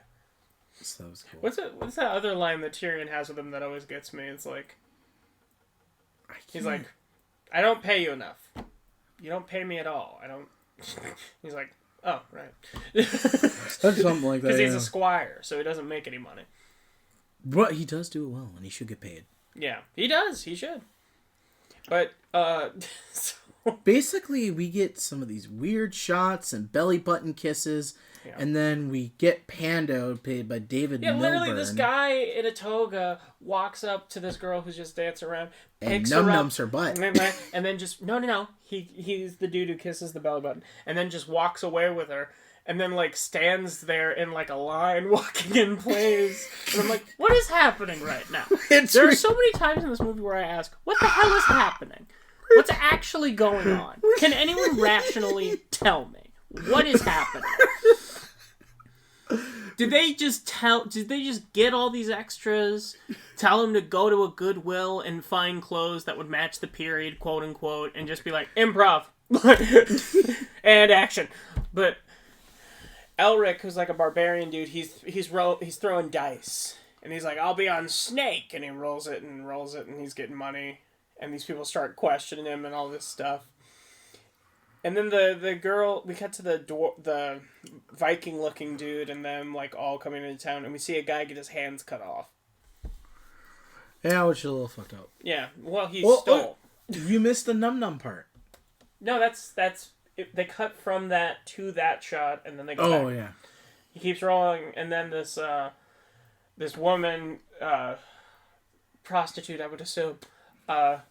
So that was cool. What's that other line that Tyrion has with him that always gets me? It's like, he's like, I don't pay you enough. You don't pay me at all. I don't. He's like, oh, right. That's something like that. Because he's a squire, so he doesn't make any money. But he does do it well, and he should get paid. Yeah, he does. He should. But, basically, we get some of these weird shots and belly button kisses, and then we get Pando, played by David Milburn. Literally, this guy in a toga walks up to this girl who's just dancing around, picks and her up, nums her butt. and then just, no. He's the dude who kisses the belly button, and then just walks away with her, and then, like, stands there in, like, a line walking in place. And I'm like, what is happening right now? There are so many times in this movie where I ask, what the hell is happening? What's actually going on? Can anyone rationally tell me? What is happening? Did they just get all these extras, tell them to go to a Goodwill and find clothes that would match the period, quote unquote, and just be like, improv and action? But Elric, who's like a barbarian dude, he's throwing dice, and he's like, I'll be on Snake, and he rolls it, and he's getting money, and these people start questioning him and all this stuff. And then the girl, we cut to the Viking looking dude and them like all coming into town, and we see a guy get his hands cut off. Yeah, which is a little fucked up. Yeah, well, he stole. You missed the num part. No, that's they cut from that to that shot, and then they go back. Oh yeah. He keeps rolling, and then this woman, prostitute, I would assume,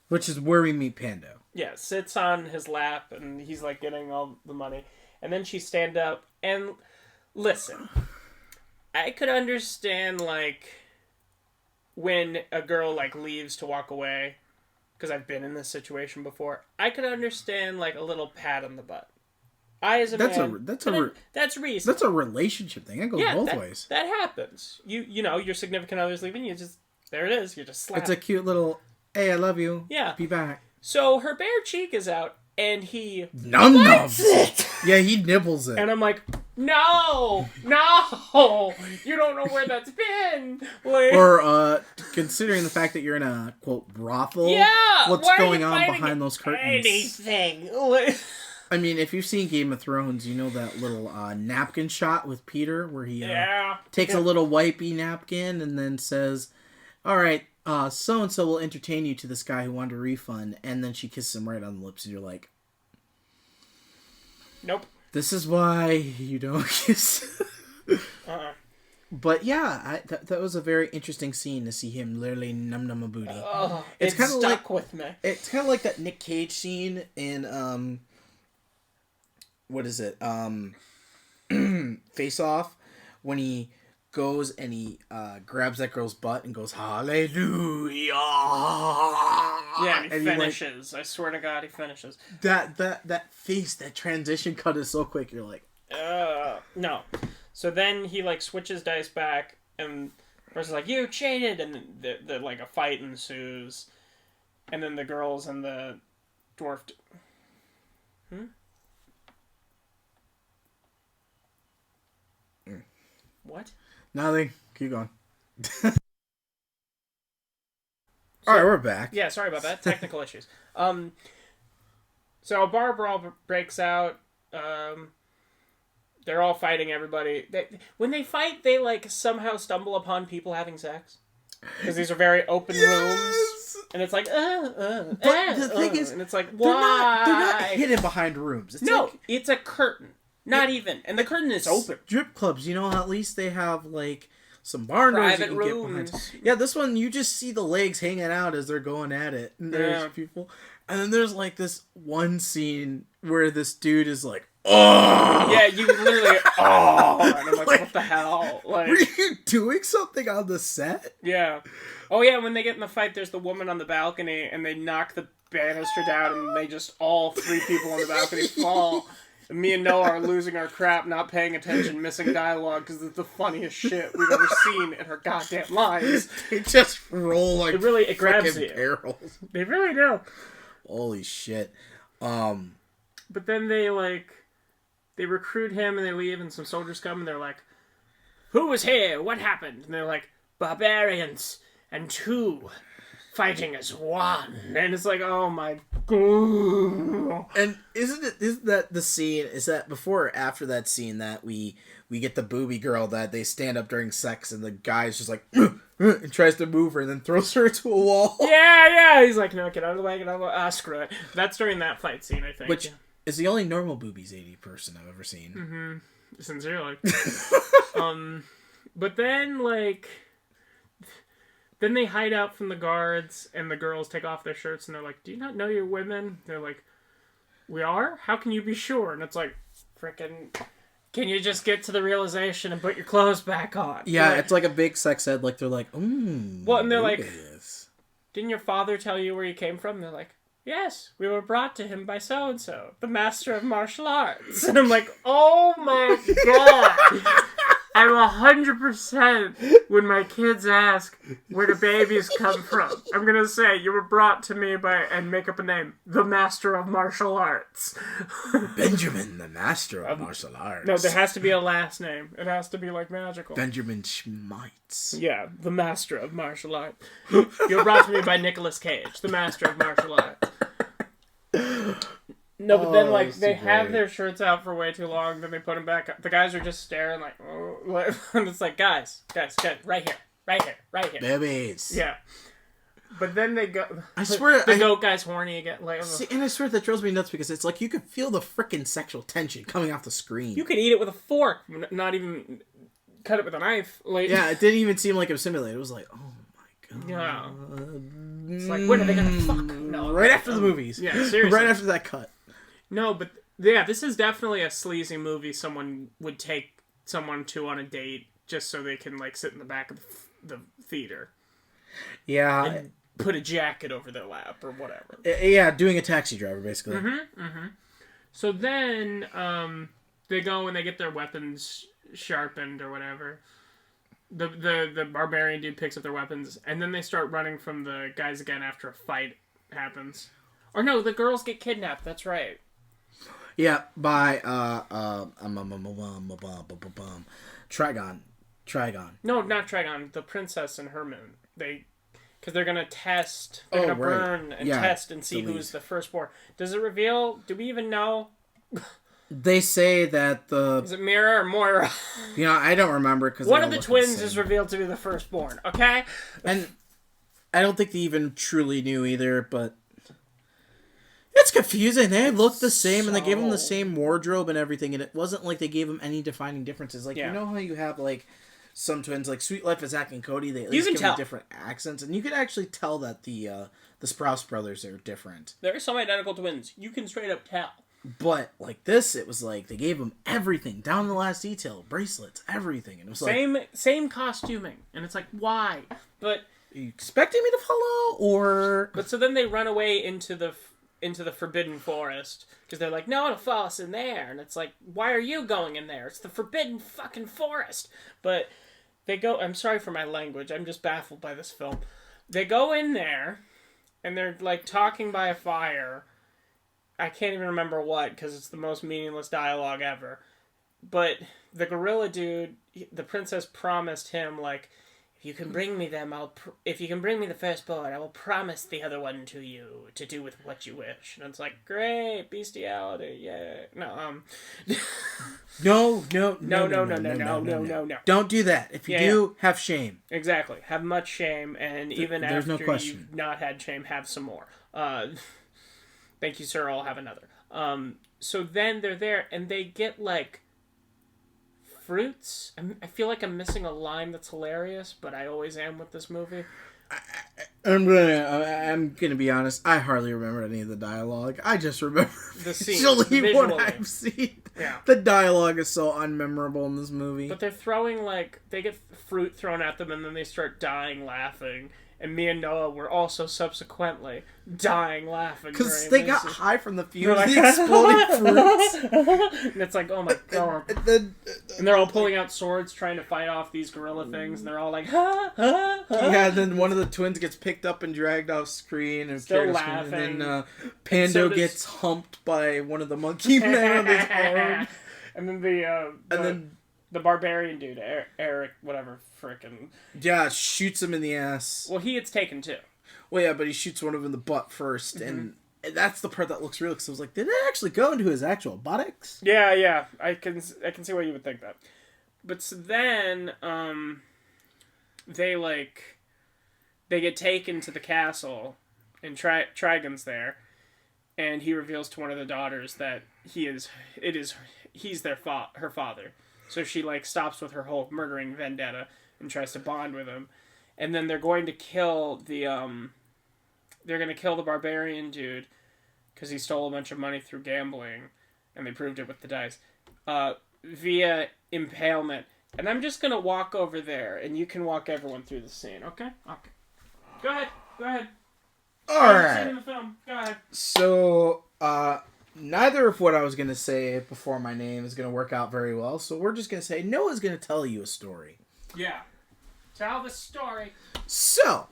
which is where we meet Pando. Yeah, sits on his lap, and he's, like, getting all the money. And then she stand up, and listen, I could understand, like, when a girl, like, leaves to walk away, because I've been in this situation before, I could understand, like, a little pat on the butt. I, as a man... That's reasonable. That's a relationship thing. It goes both ways. That happens. You know, your significant other's leaving, you just... There it is. You just slap. It's a cute little, hey, I love you. Yeah. Be back. So her bare cheek is out, and he nums it. Yeah, he nibbles it. And I'm like, no, you don't know where that's been. Like, or considering the fact that you're in a quote brothel, what's going on behind those curtains? Anything. I mean, if you've seen Game of Thrones, you know that little napkin shot with Peter where he takes a little wipey napkin and then says, all right, so-and-so will entertain you to this guy who wanted a refund, and then she kisses him right on the lips, and you're like, nope. This is why you don't kiss. But yeah, that was a very interesting scene to see him literally num a booty. It's kind of stuck with me. It's kind of like that Nick Cage scene in, what is it? Face Off, when he goes and he grabs that girl's butt and goes hallelujah. Yeah, and he finishes. I swear to God, he finishes. That face, that transition cut is so quick. You're like, no. So then he like switches dice back, and the person's like, "You cheated," and the like a fight ensues, and then the girls and the dwarf. What? Nothing. Keep going. Alright, we're back. Yeah, sorry about that. Technical issues. So a bar brawl breaks out. They're all fighting everybody. When they fight, they like somehow stumble upon people having sex. Because these are very open rooms. And it's like, But the thing is, and it's like, why? They're not hidden behind rooms. It's a curtain. Not even. And the curtain is open. Strip clubs, at least they have, like, some bar doors you can get behind. Yeah, this one, you just see the legs hanging out as they're going at it. And there's people. And then there's, like, this one scene where this dude is like, oh! Yeah, you literally, oh! And I'm like, what the hell? Like, were you doing something on the set? Yeah. Oh, yeah, when they get in the fight, there's the woman on the balcony, and they knock the banister down, and they just, all 3 people on the balcony fall. And me and Noah are losing our crap, not paying attention, missing dialogue, because it's the funniest shit we've ever seen in her goddamn lives. They just roll like it grabs you. barrels. They really do. Holy shit. But then they recruit him and they leave, and some soldiers come and they're like, "Who was here? What happened?" And they're like, "Barbarians and two fighting as one." And it's like, oh my god. And isn't that the scene? Is that before or after that scene that we get the booby girl that they stand up during sex and the guy's just like and tries to move her and then throws her into a wall? Yeah. He's like, "No, get out of the way, get out of the way." Screw it. That's during that fight scene, I think. Which is the only normal boobies 80 person I've ever seen. Mm-hmm. Sincerely. But then, then they hide out from the guards, and the girls take off their shirts, and they're like, "Do you not know you're women?" They're like, "We are? How can you be sure?" And it's like, frickin', can you just get to the realization and put your clothes back on? Yeah, it's like a big sex ed. Like, they're like, well, and they're like, "Didn't your father tell you where you came from?" And they're like, "Yes, we were brought to him by so-and-so, the master of martial arts." And I'm like, oh my god. I'm 100% when my kids ask where the babies come from, I'm going to say, "You were brought to me by," and make up a name, "the master of martial arts." Benjamin, the master of martial arts. No, there has to be a last name. It has to be magical. Benjamin Schmeitz. Yeah, the master of martial arts. You were brought to me by Nicolas Cage, the master of martial arts. No, but then, they have their shirts out for way too long, then they put them back up. The guys are just staring oh. And it's like, guys, right here. Babies. Yeah. But then they go... I swear... The goat guy's horny again. See, and I swear that drives me nuts because it's like you could feel the frickin' sexual tension coming off the screen. You could eat it with a fork, not even cut it with a knife. Yeah, it didn't even seem like it was simulated. It was like, oh my god. Yeah. It's like, when are they gonna fuck? No. Right after the movies. Yeah, seriously. Right after that cut. No, but yeah, this is definitely a sleazy movie someone would take someone to on a date just so they can sit in the back of the theater. Yeah. And put a jacket over their lap or whatever. Yeah, doing a Taxi Driver, basically. So then they go and they get their weapons sharpened or whatever. The barbarian dude picks up their weapons, and then they start running from the guys again after a fight happens. Or no, the girls get kidnapped, that's right. Yeah, by Trigon. No, not Trigon. The princess and her moon. Because they're gonna test. They're gonna burn and test and see who's the firstborn. Does it reveal? Do we even know? They say that is it Mira or Moira? I don't remember because one of the twins is revealed to be the firstborn. Okay, and I don't think they even truly knew either, but. It's confusing. They looked the same, and they gave them the same wardrobe and everything, and it wasn't like they gave them any defining differences. You know how you have, some twins, Sweet Life of Zack and Cody, they at least give them different accents, and you could actually tell that the Sprouse brothers are different. There are some identical twins. You can straight up tell. But, this, it was they gave them everything, down to the last detail, bracelets, everything, and it was Same costuming, and it's like, why? But... Are you expecting me to follow, or... But so then they run away into the forbidden forest because they're like, "No, it'll follow us in there," and it's like, why are you going in there? It's the forbidden fucking forest. But they go. I'm sorry for my language. I'm just baffled by this film. They go in there, and they're talking by a fire. I can't even remember what because it's the most meaningless dialogue ever. But the gorilla dude, the princess promised him if you can bring me them, if you can bring me the firstborn, I will promise the other one to you to do with what you wish. And it's like, great, bestiality, yeah. No, No. Don't do that. If you do, have shame. Exactly. Have much shame, and even There's after no question. you've not had shame, have some more. Thank you, sir, I'll have another. So then they're there, and they get, fruits. I feel like I'm missing a line that's hilarious, but I always am with this movie. I'm gonna be honest. I hardly remember any of the dialogue. I just remember the scene, what I've seen. Yeah. The dialogue is so unmemorable in this movie. But they're throwing they get fruit thrown at them, and then they start dying laughing. And me and Noah were also subsequently dying laughing. Because they got high from the fumes, like, the exploding fruits. And it's like, oh my god. And they're all pulling out swords trying to fight off these gorilla things. And they're all like, ha, ha, ha. Yeah, and then one of the twins gets picked up and dragged off screen. And still laughing. And then Pando gets humped by one of the monkey men on his arm. And then the barbarian dude, Eric, whatever, frickin'. Yeah, shoots him in the ass. Well, he gets taken too. Well, yeah, but he shoots one of them in the butt first, and that's the part that looks real, because I was like, did it actually go into his actual buttocks? Yeah, I can see why you would think that. But so then, they get taken to the castle, and Trigon's there, and he reveals to one of the daughters that he's her father. So she stops with her whole murdering vendetta and tries to bond with him, and then they're going to kill the barbarian dude because he stole a bunch of money through gambling, and they proved it with the dice, via impalement. And I'm just gonna walk over there, and you can walk everyone through the scene. Okay. Go ahead. All right. Scene in the film. Go ahead. So, neither of what I was going to say before my name is going to work out very well, so we're just going to say Noah's going to tell you a story. Yeah. Tell the story. So,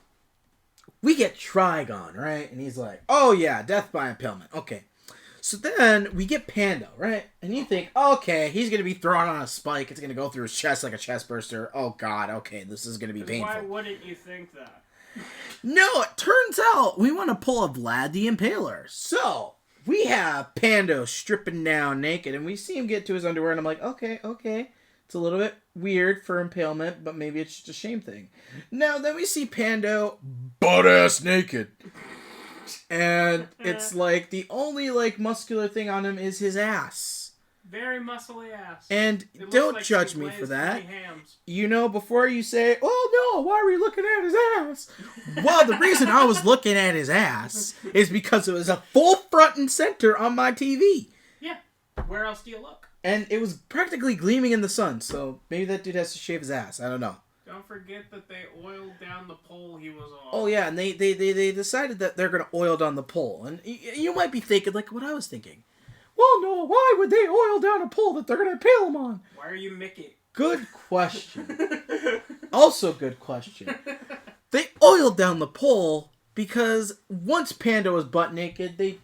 we get Trigon, right? And he's like, oh yeah, death by impalement. Okay. So then we get Pando, right? And you think, okay, he's going to be thrown on a spike. It's going to go through his chest like a chest burster. Oh god, okay, this is going to be painful. Why wouldn't you think that? No, it turns out we want to pull a Vlad the Impaler. So, we have Pando stripping down naked, and we see him get to his underwear, and I'm like, okay. It's a little bit weird for impalement, but maybe it's just a shame thing. Now, then we see Pando butt-ass naked. And it's like, the only, muscular thing on him is his ass. Very muscly ass. And don't judge me for that. You know, before you say, oh no, why are we looking at his ass? Well, the reason I was looking at his ass is because it was a full front and center on my TV. Yeah. Where else do you look? And it was practically gleaming in the sun, so maybe that dude has to shave his ass. I don't know. Don't forget that they oiled down the pole he was on. Oh yeah, and they decided that they're going to oil down the pole. And you might be thinking, like what I was thinking. Well, no, why would they oil down a pole that they're going to impale him on? Why are you Mickey? Good question. Also good question. They oiled down the pole because once Pando was butt naked, they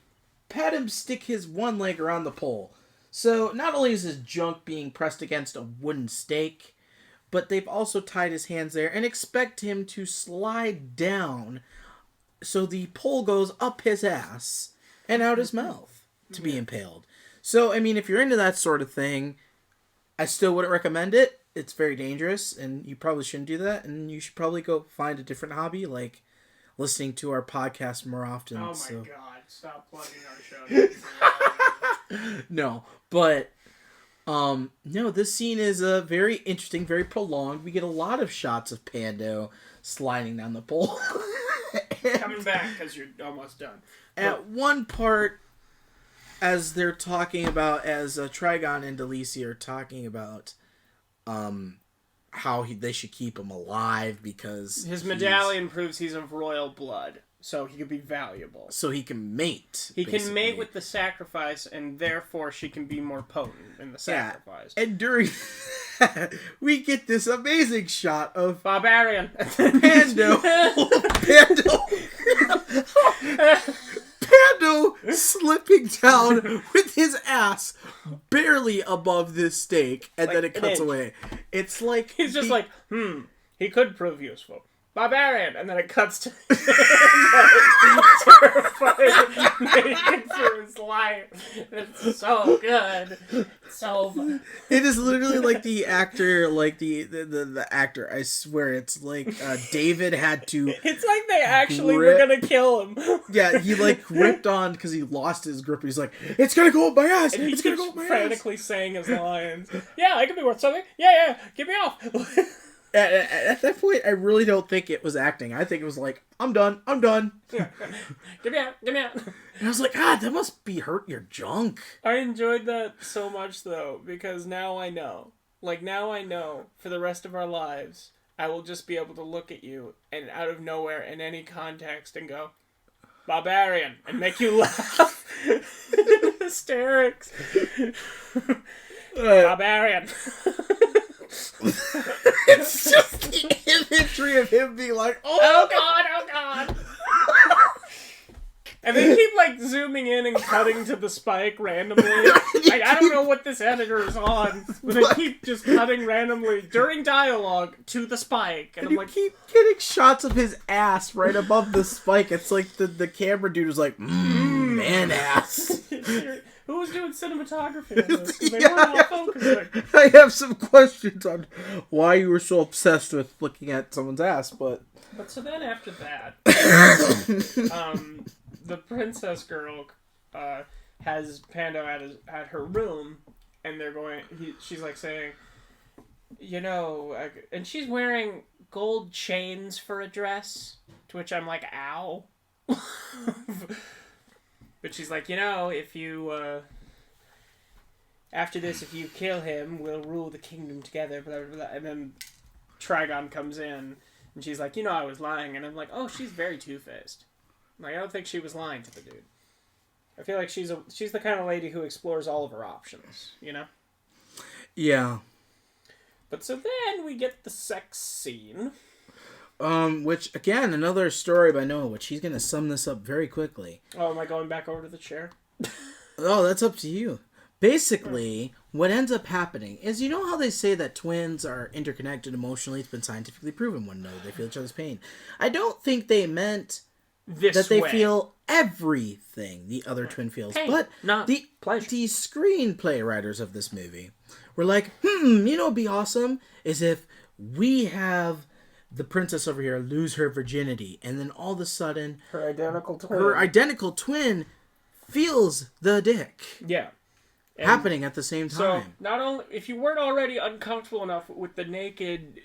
had him stick his one leg around the pole. So not only is his junk being pressed against a wooden stake, but they've also tied his hands there and expect him to slide down so the pole goes up his ass and out his mouth to be impaled. So, I mean, if you're into that sort of thing, I still wouldn't recommend it. It's very dangerous, and you probably shouldn't do that, and you should probably go find a different hobby, like listening to our podcast more often. Oh my so. god, stop plugging our show. No, but, no, this scene is very interesting, very prolonged. We get a lot of shots of Pando sliding down the pole. Coming back, because you're almost done. At one part, as they're talking about, as Trigon and Delisi are talking about how they should keep him alive because his medallion proves he's of royal blood, so he could be valuable. So he can mate. He can mate with the sacrifice, and therefore she can be more potent in the sacrifice. And during that, we get this amazing shot of Barbarian Pando. Pando slipping down with his ass barely above this stake, and then it cuts away. It's like he's just he could prove useful. Barbarian, and then it cuts to terrified naked for his life. It's so good, so fun. It is literally like the actor, like the actor. I swear, it's like David had to. It's like they actually were gonna kill him. Yeah, he ripped on because he lost his grip. He's like, "It's gonna go up my ass. And it's gonna go up my ass." Frantically saying his lines. Yeah, I could be worth something. Yeah, get me off. At that point, I really don't think it was acting. I think it was like, I'm done. Get me out. And I was like, God, that must be hurt your junk. I enjoyed that so much, though, because now I know. Now I know, for the rest of our lives, I will just be able to look at you and out of nowhere in any context and go, barbarian, and make you laugh. Hysterics. Barbarian. It's just the imagery of him being like, oh god. And they keep, like, zooming in and cutting to the spike randomly. Like, I don't know what this editor is on, but they keep just cutting randomly during dialogue to the spike. And I'm you like, keep getting shots of his ass right above the spike. It's like the camera dude was like, man ass. who was doing cinematography on this? 'Cause they weren't all focusing. I have some questions on why you were so obsessed with looking at someone's ass, but so then after that, the princess girl has Pando at her room, and they're going. She's like saying, and she's wearing gold chains for a dress, to which I'm like, ow. But she's like, if you after this, if you kill him, we'll rule the kingdom together. Blah blah blah. And then Trigon comes in, and she's like, I was lying, and I'm like, oh, she's very two-faced. Like, I don't think she was lying to the dude. I feel like she's the kind of lady who explores all of her options, yeah. But so then we get the sex scene. Which, again, another story by Noah, which he's going to sum this up very quickly. Oh, am I going back over to the chair? Oh, that's up to you. Basically, what ends up happening is, how they say that twins are interconnected emotionally? It's been scientifically proven one another. They feel each other's pain. I don't think they meant that they feel everything the other twin feels. Pain, but not the screenplay writers of this movie were like, what'd be awesome is if we have the princess over here lose her virginity, and then all of a sudden her identical twin feels the dick. Yeah. Happening at the same time. So, not only, if you weren't already uncomfortable enough with the naked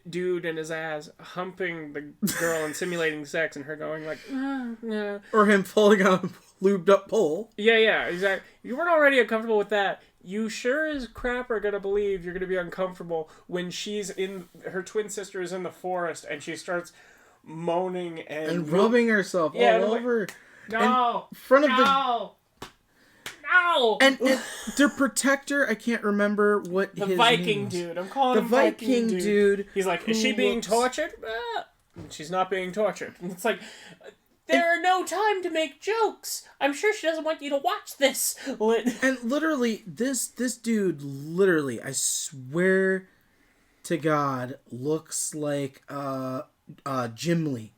dude and his ass humping the girl and simulating sex, and her going like, yeah. Or him falling on a lubed up pole. Yeah, exactly. If you weren't already uncomfortable with that, you sure as crap are gonna believe you're gonna be uncomfortable when her twin sister is in the forest and she starts moaning and rubbing herself all over. No, in front of no. And their protector, I can't remember what the his Viking name was. dude. I'm calling him Viking dude. He's like, is she being tortured? She's not being tortured. And it's like, there are no time to make jokes. I'm sure she doesn't want you to watch this. And literally, this dude, literally, I swear to God, looks like Gimli.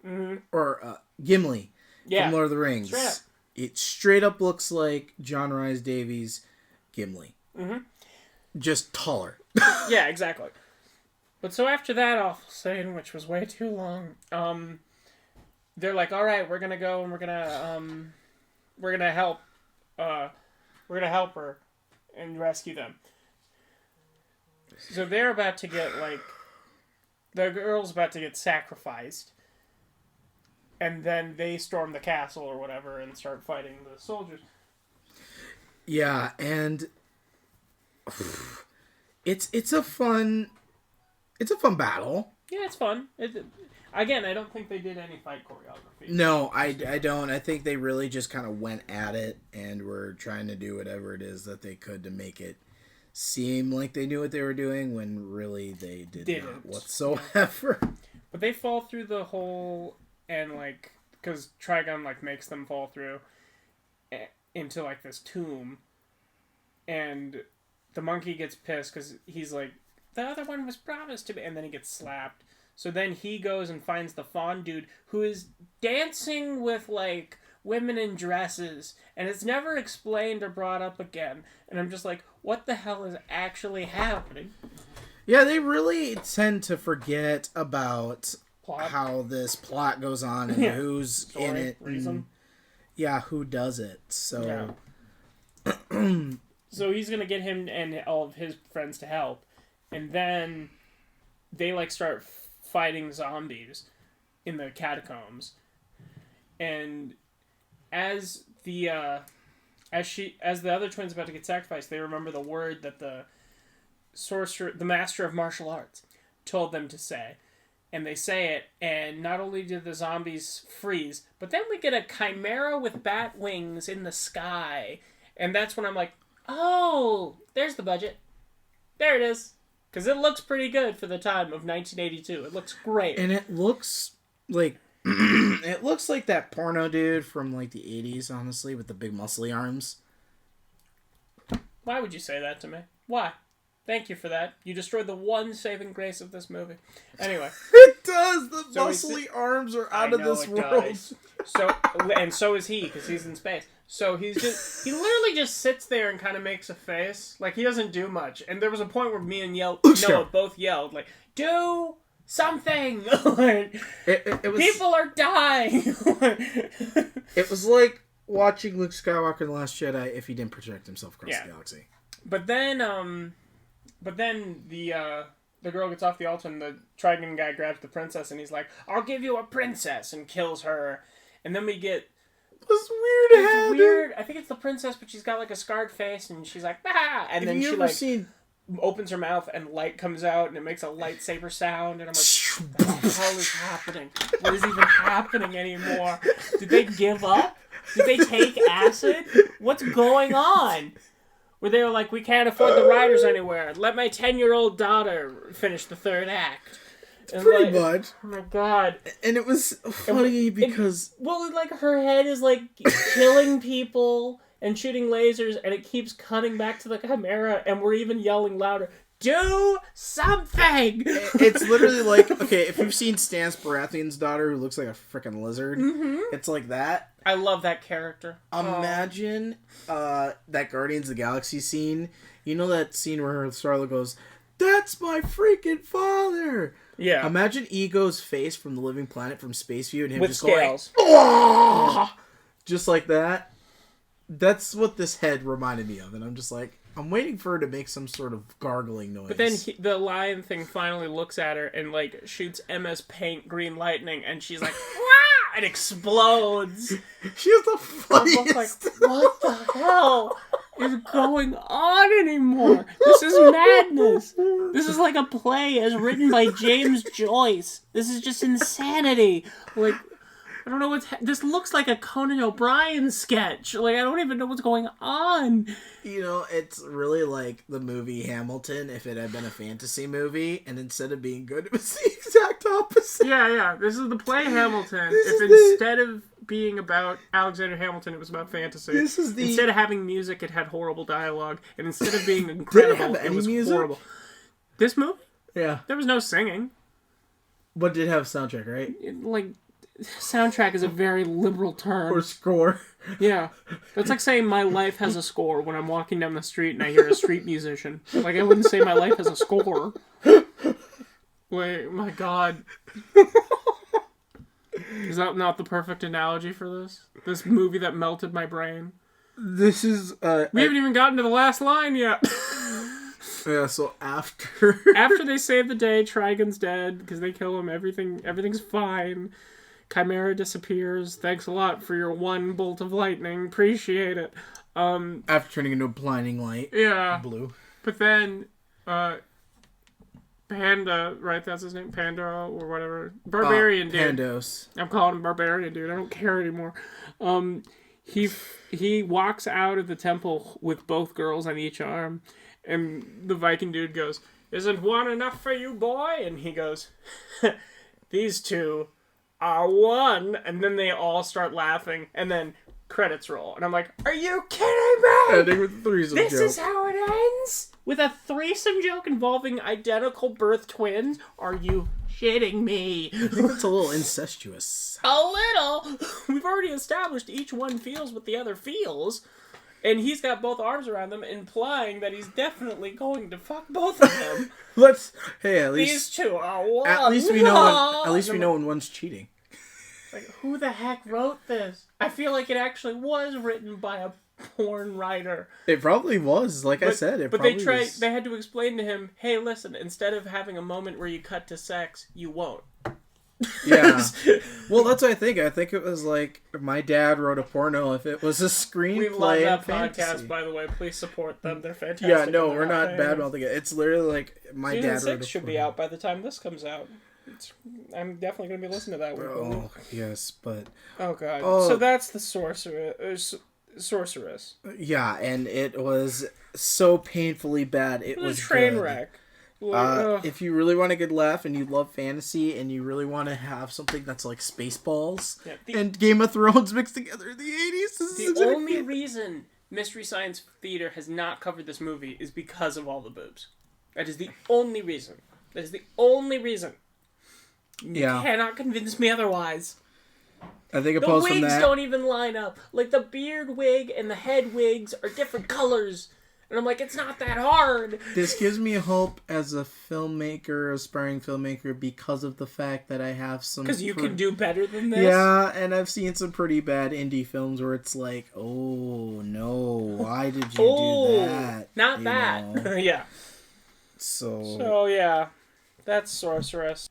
Mm-hmm. Or Gimli from Lord of the Rings. Straight up. It straight up looks like John Rhys Davies' Gimli. Mm-hmm. Just taller. Yeah, exactly. But so after that awful scene, which was way too long, they're like, all right, we're gonna go and we're gonna help her and rescue them. So they're about to get, the girl's about to get sacrificed. And then they storm the castle or whatever and start fighting the soldiers. Yeah, and it's a fun battle. Yeah, it's fun. Again, I don't think they did any fight choreography. No, I don't. I think they really just kind of went at it and were trying to do whatever it is that they could to make it seem like they knew what they were doing when really they didn't not whatsoever. But they fall through the hole. And, because Trigon, makes them fall through into, this tomb. And the monkey gets pissed because he's like, the other one was promised to me. And then he gets slapped. So then he goes and finds the fawn dude who is dancing with, women in dresses. And it's never explained or brought up again. And I'm just like, what the hell is actually happening? Yeah, they really tend to forget about how this plot goes on and who's in it. Reason. And, who does it. So So he's going to get him and all of his friends to help. And then they start fighting zombies in the catacombs. And as the other twin's about to get sacrificed, they remember the word that the sorcerer, the master of martial arts, told them to say. And they say it, and not only do the zombies freeze, but then we get a chimera with bat wings in the sky. And that's when I'm like, oh, there's the budget. There it is. Because it looks pretty good for the time of 1982. It looks great. And it looks like... it looks like that porno dude from, like, the 80s, honestly, with the big muscly arms. Why would you say that to me? Why? Thank you for that. You destroyed the one saving grace of this movie. Anyway. It does! The muscly arms are out of this world. Does. So is he, because he's in space. So he literally just sits there and kind of makes a face. Like, he doesn't do much. And there was a point where me and Noah both yelled, like, do something! It was, people are dying! It was like watching Luke Skywalker in The Last Jedi if he didn't project himself across the galaxy. But then the girl gets off the altar and the Trigon guy grabs the princess and he's like, I'll give you a princess, and kills her. And then we get this weird head. Weird. I think it's the princess, but she's got like a scarred face and she's like, ah! And then she opens her mouth and light comes out and it makes a lightsaber sound, and I'm like, what the hell is happening? What is even happening anymore? Did they give up? Did they take acid? What's going on? Where they were like, we can't afford the riders anywhere. Let my 10-year-old daughter finish the third act. And pretty much. Oh my god. And it was funny because... like, her head is, like, killing people and shooting lasers, and it keeps cutting back to the Chimera, and we're even yelling louder, do something! It's literally like, okay, if you've seen Stan Baratheon's daughter, who looks like a freaking lizard, it's like that. I love that character. Imagine that Guardians of the Galaxy scene. You know that scene where Starla goes, that's my freaking father! Yeah. Imagine Ego's face from The Living Planet from Space View and him with just scales. Going, oh! Just like that. That's what this head reminded me of, and I'm just like, I'm waiting for her to make some sort of gargling noise. But then the lion thing finally looks at her and, like, shoots MS Paint green lightning, and she's like, wah! And explodes. She has the funniest... I'm like, what the hell is going on anymore? This is madness. This is like a play as written by James Joyce. This is just insanity. Like, I don't know what's... This looks like a Conan O'Brien sketch. Like, I don't even know what's going on. You know, it's really like the movie Hamilton if it had been a fantasy movie, and instead of being good, it was the exact opposite. Yeah. This is the play Hamilton. Instead of being about Alexander Hamilton, it was about fantasy. Instead of having music, it had horrible dialogue. And instead of being incredible, it was horrible. This movie? Yeah. There was no singing. But it did have soundtrack, right? Soundtrack is a very liberal term. Or score. Yeah. That's like saying my life has a score when I'm walking down the street and I hear a street musician. Like, I wouldn't say my life has a score. Wait, my god. Is that not the perfect analogy for this? This movie that melted my brain? This is... we haven't even gotten to the last line yet. Yeah, so after... After they save the day, Trigon's dead, because they kill him, everything's fine. Chimera disappears. Thanks a lot for your one bolt of lightning. Appreciate it. After turning into a blinding light. Yeah. Blue. But then, Panda, right? That's his name? Panda or whatever. Barbarian dude. Pandos. I'm calling him Barbarian dude. I don't care anymore. He walks out of the temple with both girls on each arm. And the Viking dude goes, isn't one enough for you, boy? And he goes, these two are one. And then they all start laughing. And then credits roll. And I'm like, are you kidding me? Ending with a threesome joke. This is how it ends? With a threesome joke involving identical birth twins? Are you shitting me? I think it's a little incestuous. A little? We've already established each one feels what the other feels. And he's got both arms around them, implying that he's definitely going to fuck both of them. At least these two are one. At least we know when one's cheating. Like, who the heck wrote this? I feel like it actually was written by a porn writer. It probably was, I said. But they had to explain to him, hey, listen, instead of having a moment where you cut to sex, you won't. Yeah. Well, that's what I think. I think it was like my dad wrote a porno if it was a screenplay. We love that fantasy. podcast, by the way. Please support them. They're fantastic. Yeah, no, and they're we're not paying bad us. mouthing it. It's literally like my Season dad 6 wrote a should be porno. out by the time this comes out. I'm definitely going to be listening to that. Oh, yes, but... Oh, God. Oh. So that's the Sorceress. Yeah, and it was so painfully bad. It It was a train good. wreck. Like, If you really want a good laugh and you love fantasy and you really want to have something that's like Spaceballs Yeah, and Game of Thrones mixed together in the 80s, the only reason Mystery Science Theater has not covered this movie is because of all the boobs. That is the only reason. That is the only reason. You cannot convince me otherwise. I think The opposed from wigs that, don't even line up. Like, the beard wig and the head wigs are different colors. And I'm like, it's not that hard. this gives me hope as a filmmaker, aspiring filmmaker, because of the fact that I have some... Because you can do better than this? Yeah, and I've seen some pretty bad indie films where it's like, oh, no, why did you do that? Not You that. know? Yeah. So, Yeah. That's Sorceress.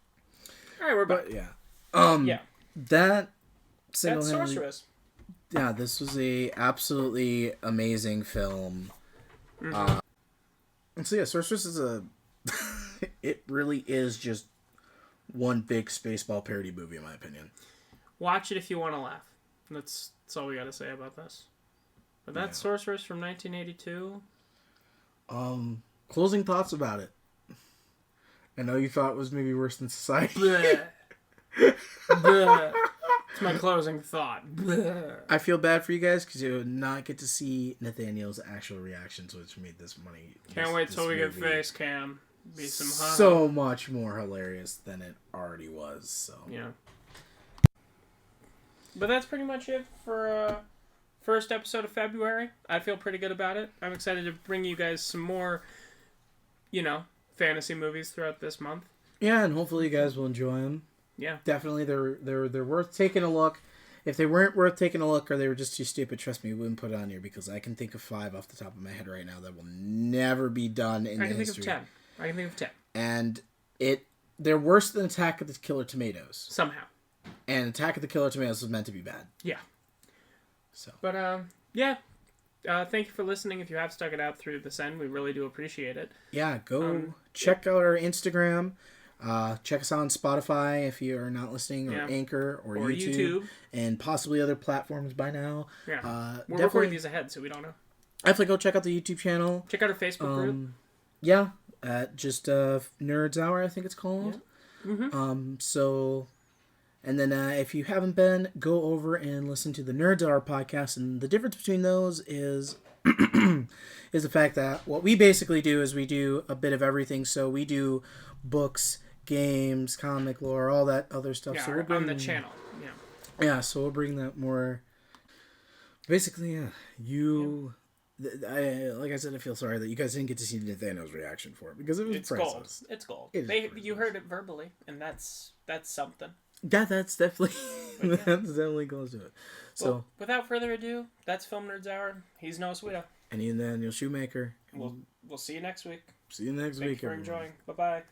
Alright, we're back. but yeah. Yeah. That That's single-handedly... Sorceress. Yeah, this was a absolutely amazing film. And so yeah, Sorceress is a... it really is just one big Spaceball parody movie, in my opinion. Watch it if you want to laugh. That's all we got to say about this. But that's Sorceress from 1982. Closing thoughts about it. I know you thought it was maybe worse than Society. Bleh. Bleh. It's my closing thought. Bleh. I feel bad for you guys because you did not get to see Nathaniel's actual reactions, which made this money. Can't wait till we get face cam. Be some so much more hilarious than it already was. So yeah. But that's pretty much it for first episode of February. I feel pretty good about it. I'm excited to bring you guys some more, fantasy movies throughout this month. yeah, and hopefully you guys will enjoy them. Yeah. Definitely, they're worth taking a look. If they weren't worth taking a look or they were just too stupid, trust me, we wouldn't put it on here because I can think of 5 off the top of my head right now that will never be done in the history. I can think of 10. And they're worse than Attack of the Killer Tomatoes. Somehow. And Attack of the Killer Tomatoes was meant to be bad. Yeah. So. But, yeah. Thank you for listening. If you have stuck it out through this end, we really do appreciate it. Yeah, go check out our Instagram. Check us out on Spotify if you are not listening, or Anchor, or YouTube, and possibly other platforms by now. Yeah. We're recording these ahead, so we don't know. Definitely go check out the YouTube channel. Check out our Facebook group. Yeah, just Nerds Hour, I think it's called. Yeah. Mm-hmm. And then if you haven't been, go over and listen to the Nerds Hour podcast. And the difference between those is is the fact that what we basically do is we do a bit of everything. So we do books, games, comic lore, all that other stuff. Yeah, so we'll bring, on the channel. Yeah. Yeah, so we'll bring that more. Basically, yeah. Like I said, I feel sorry that you guys didn't get to see Nathaniel's reaction for it because it was priceless. It's gold. It You heard it verbally, and that's something. Yeah, that's definitely that's definitely close to it. So, well, without further ado, that's Film Nerds Hour. He's Noah Sweeto. And Nathaniel Shoemaker. We'll see you next week. See you next week. Thanks for enjoying. Bye bye.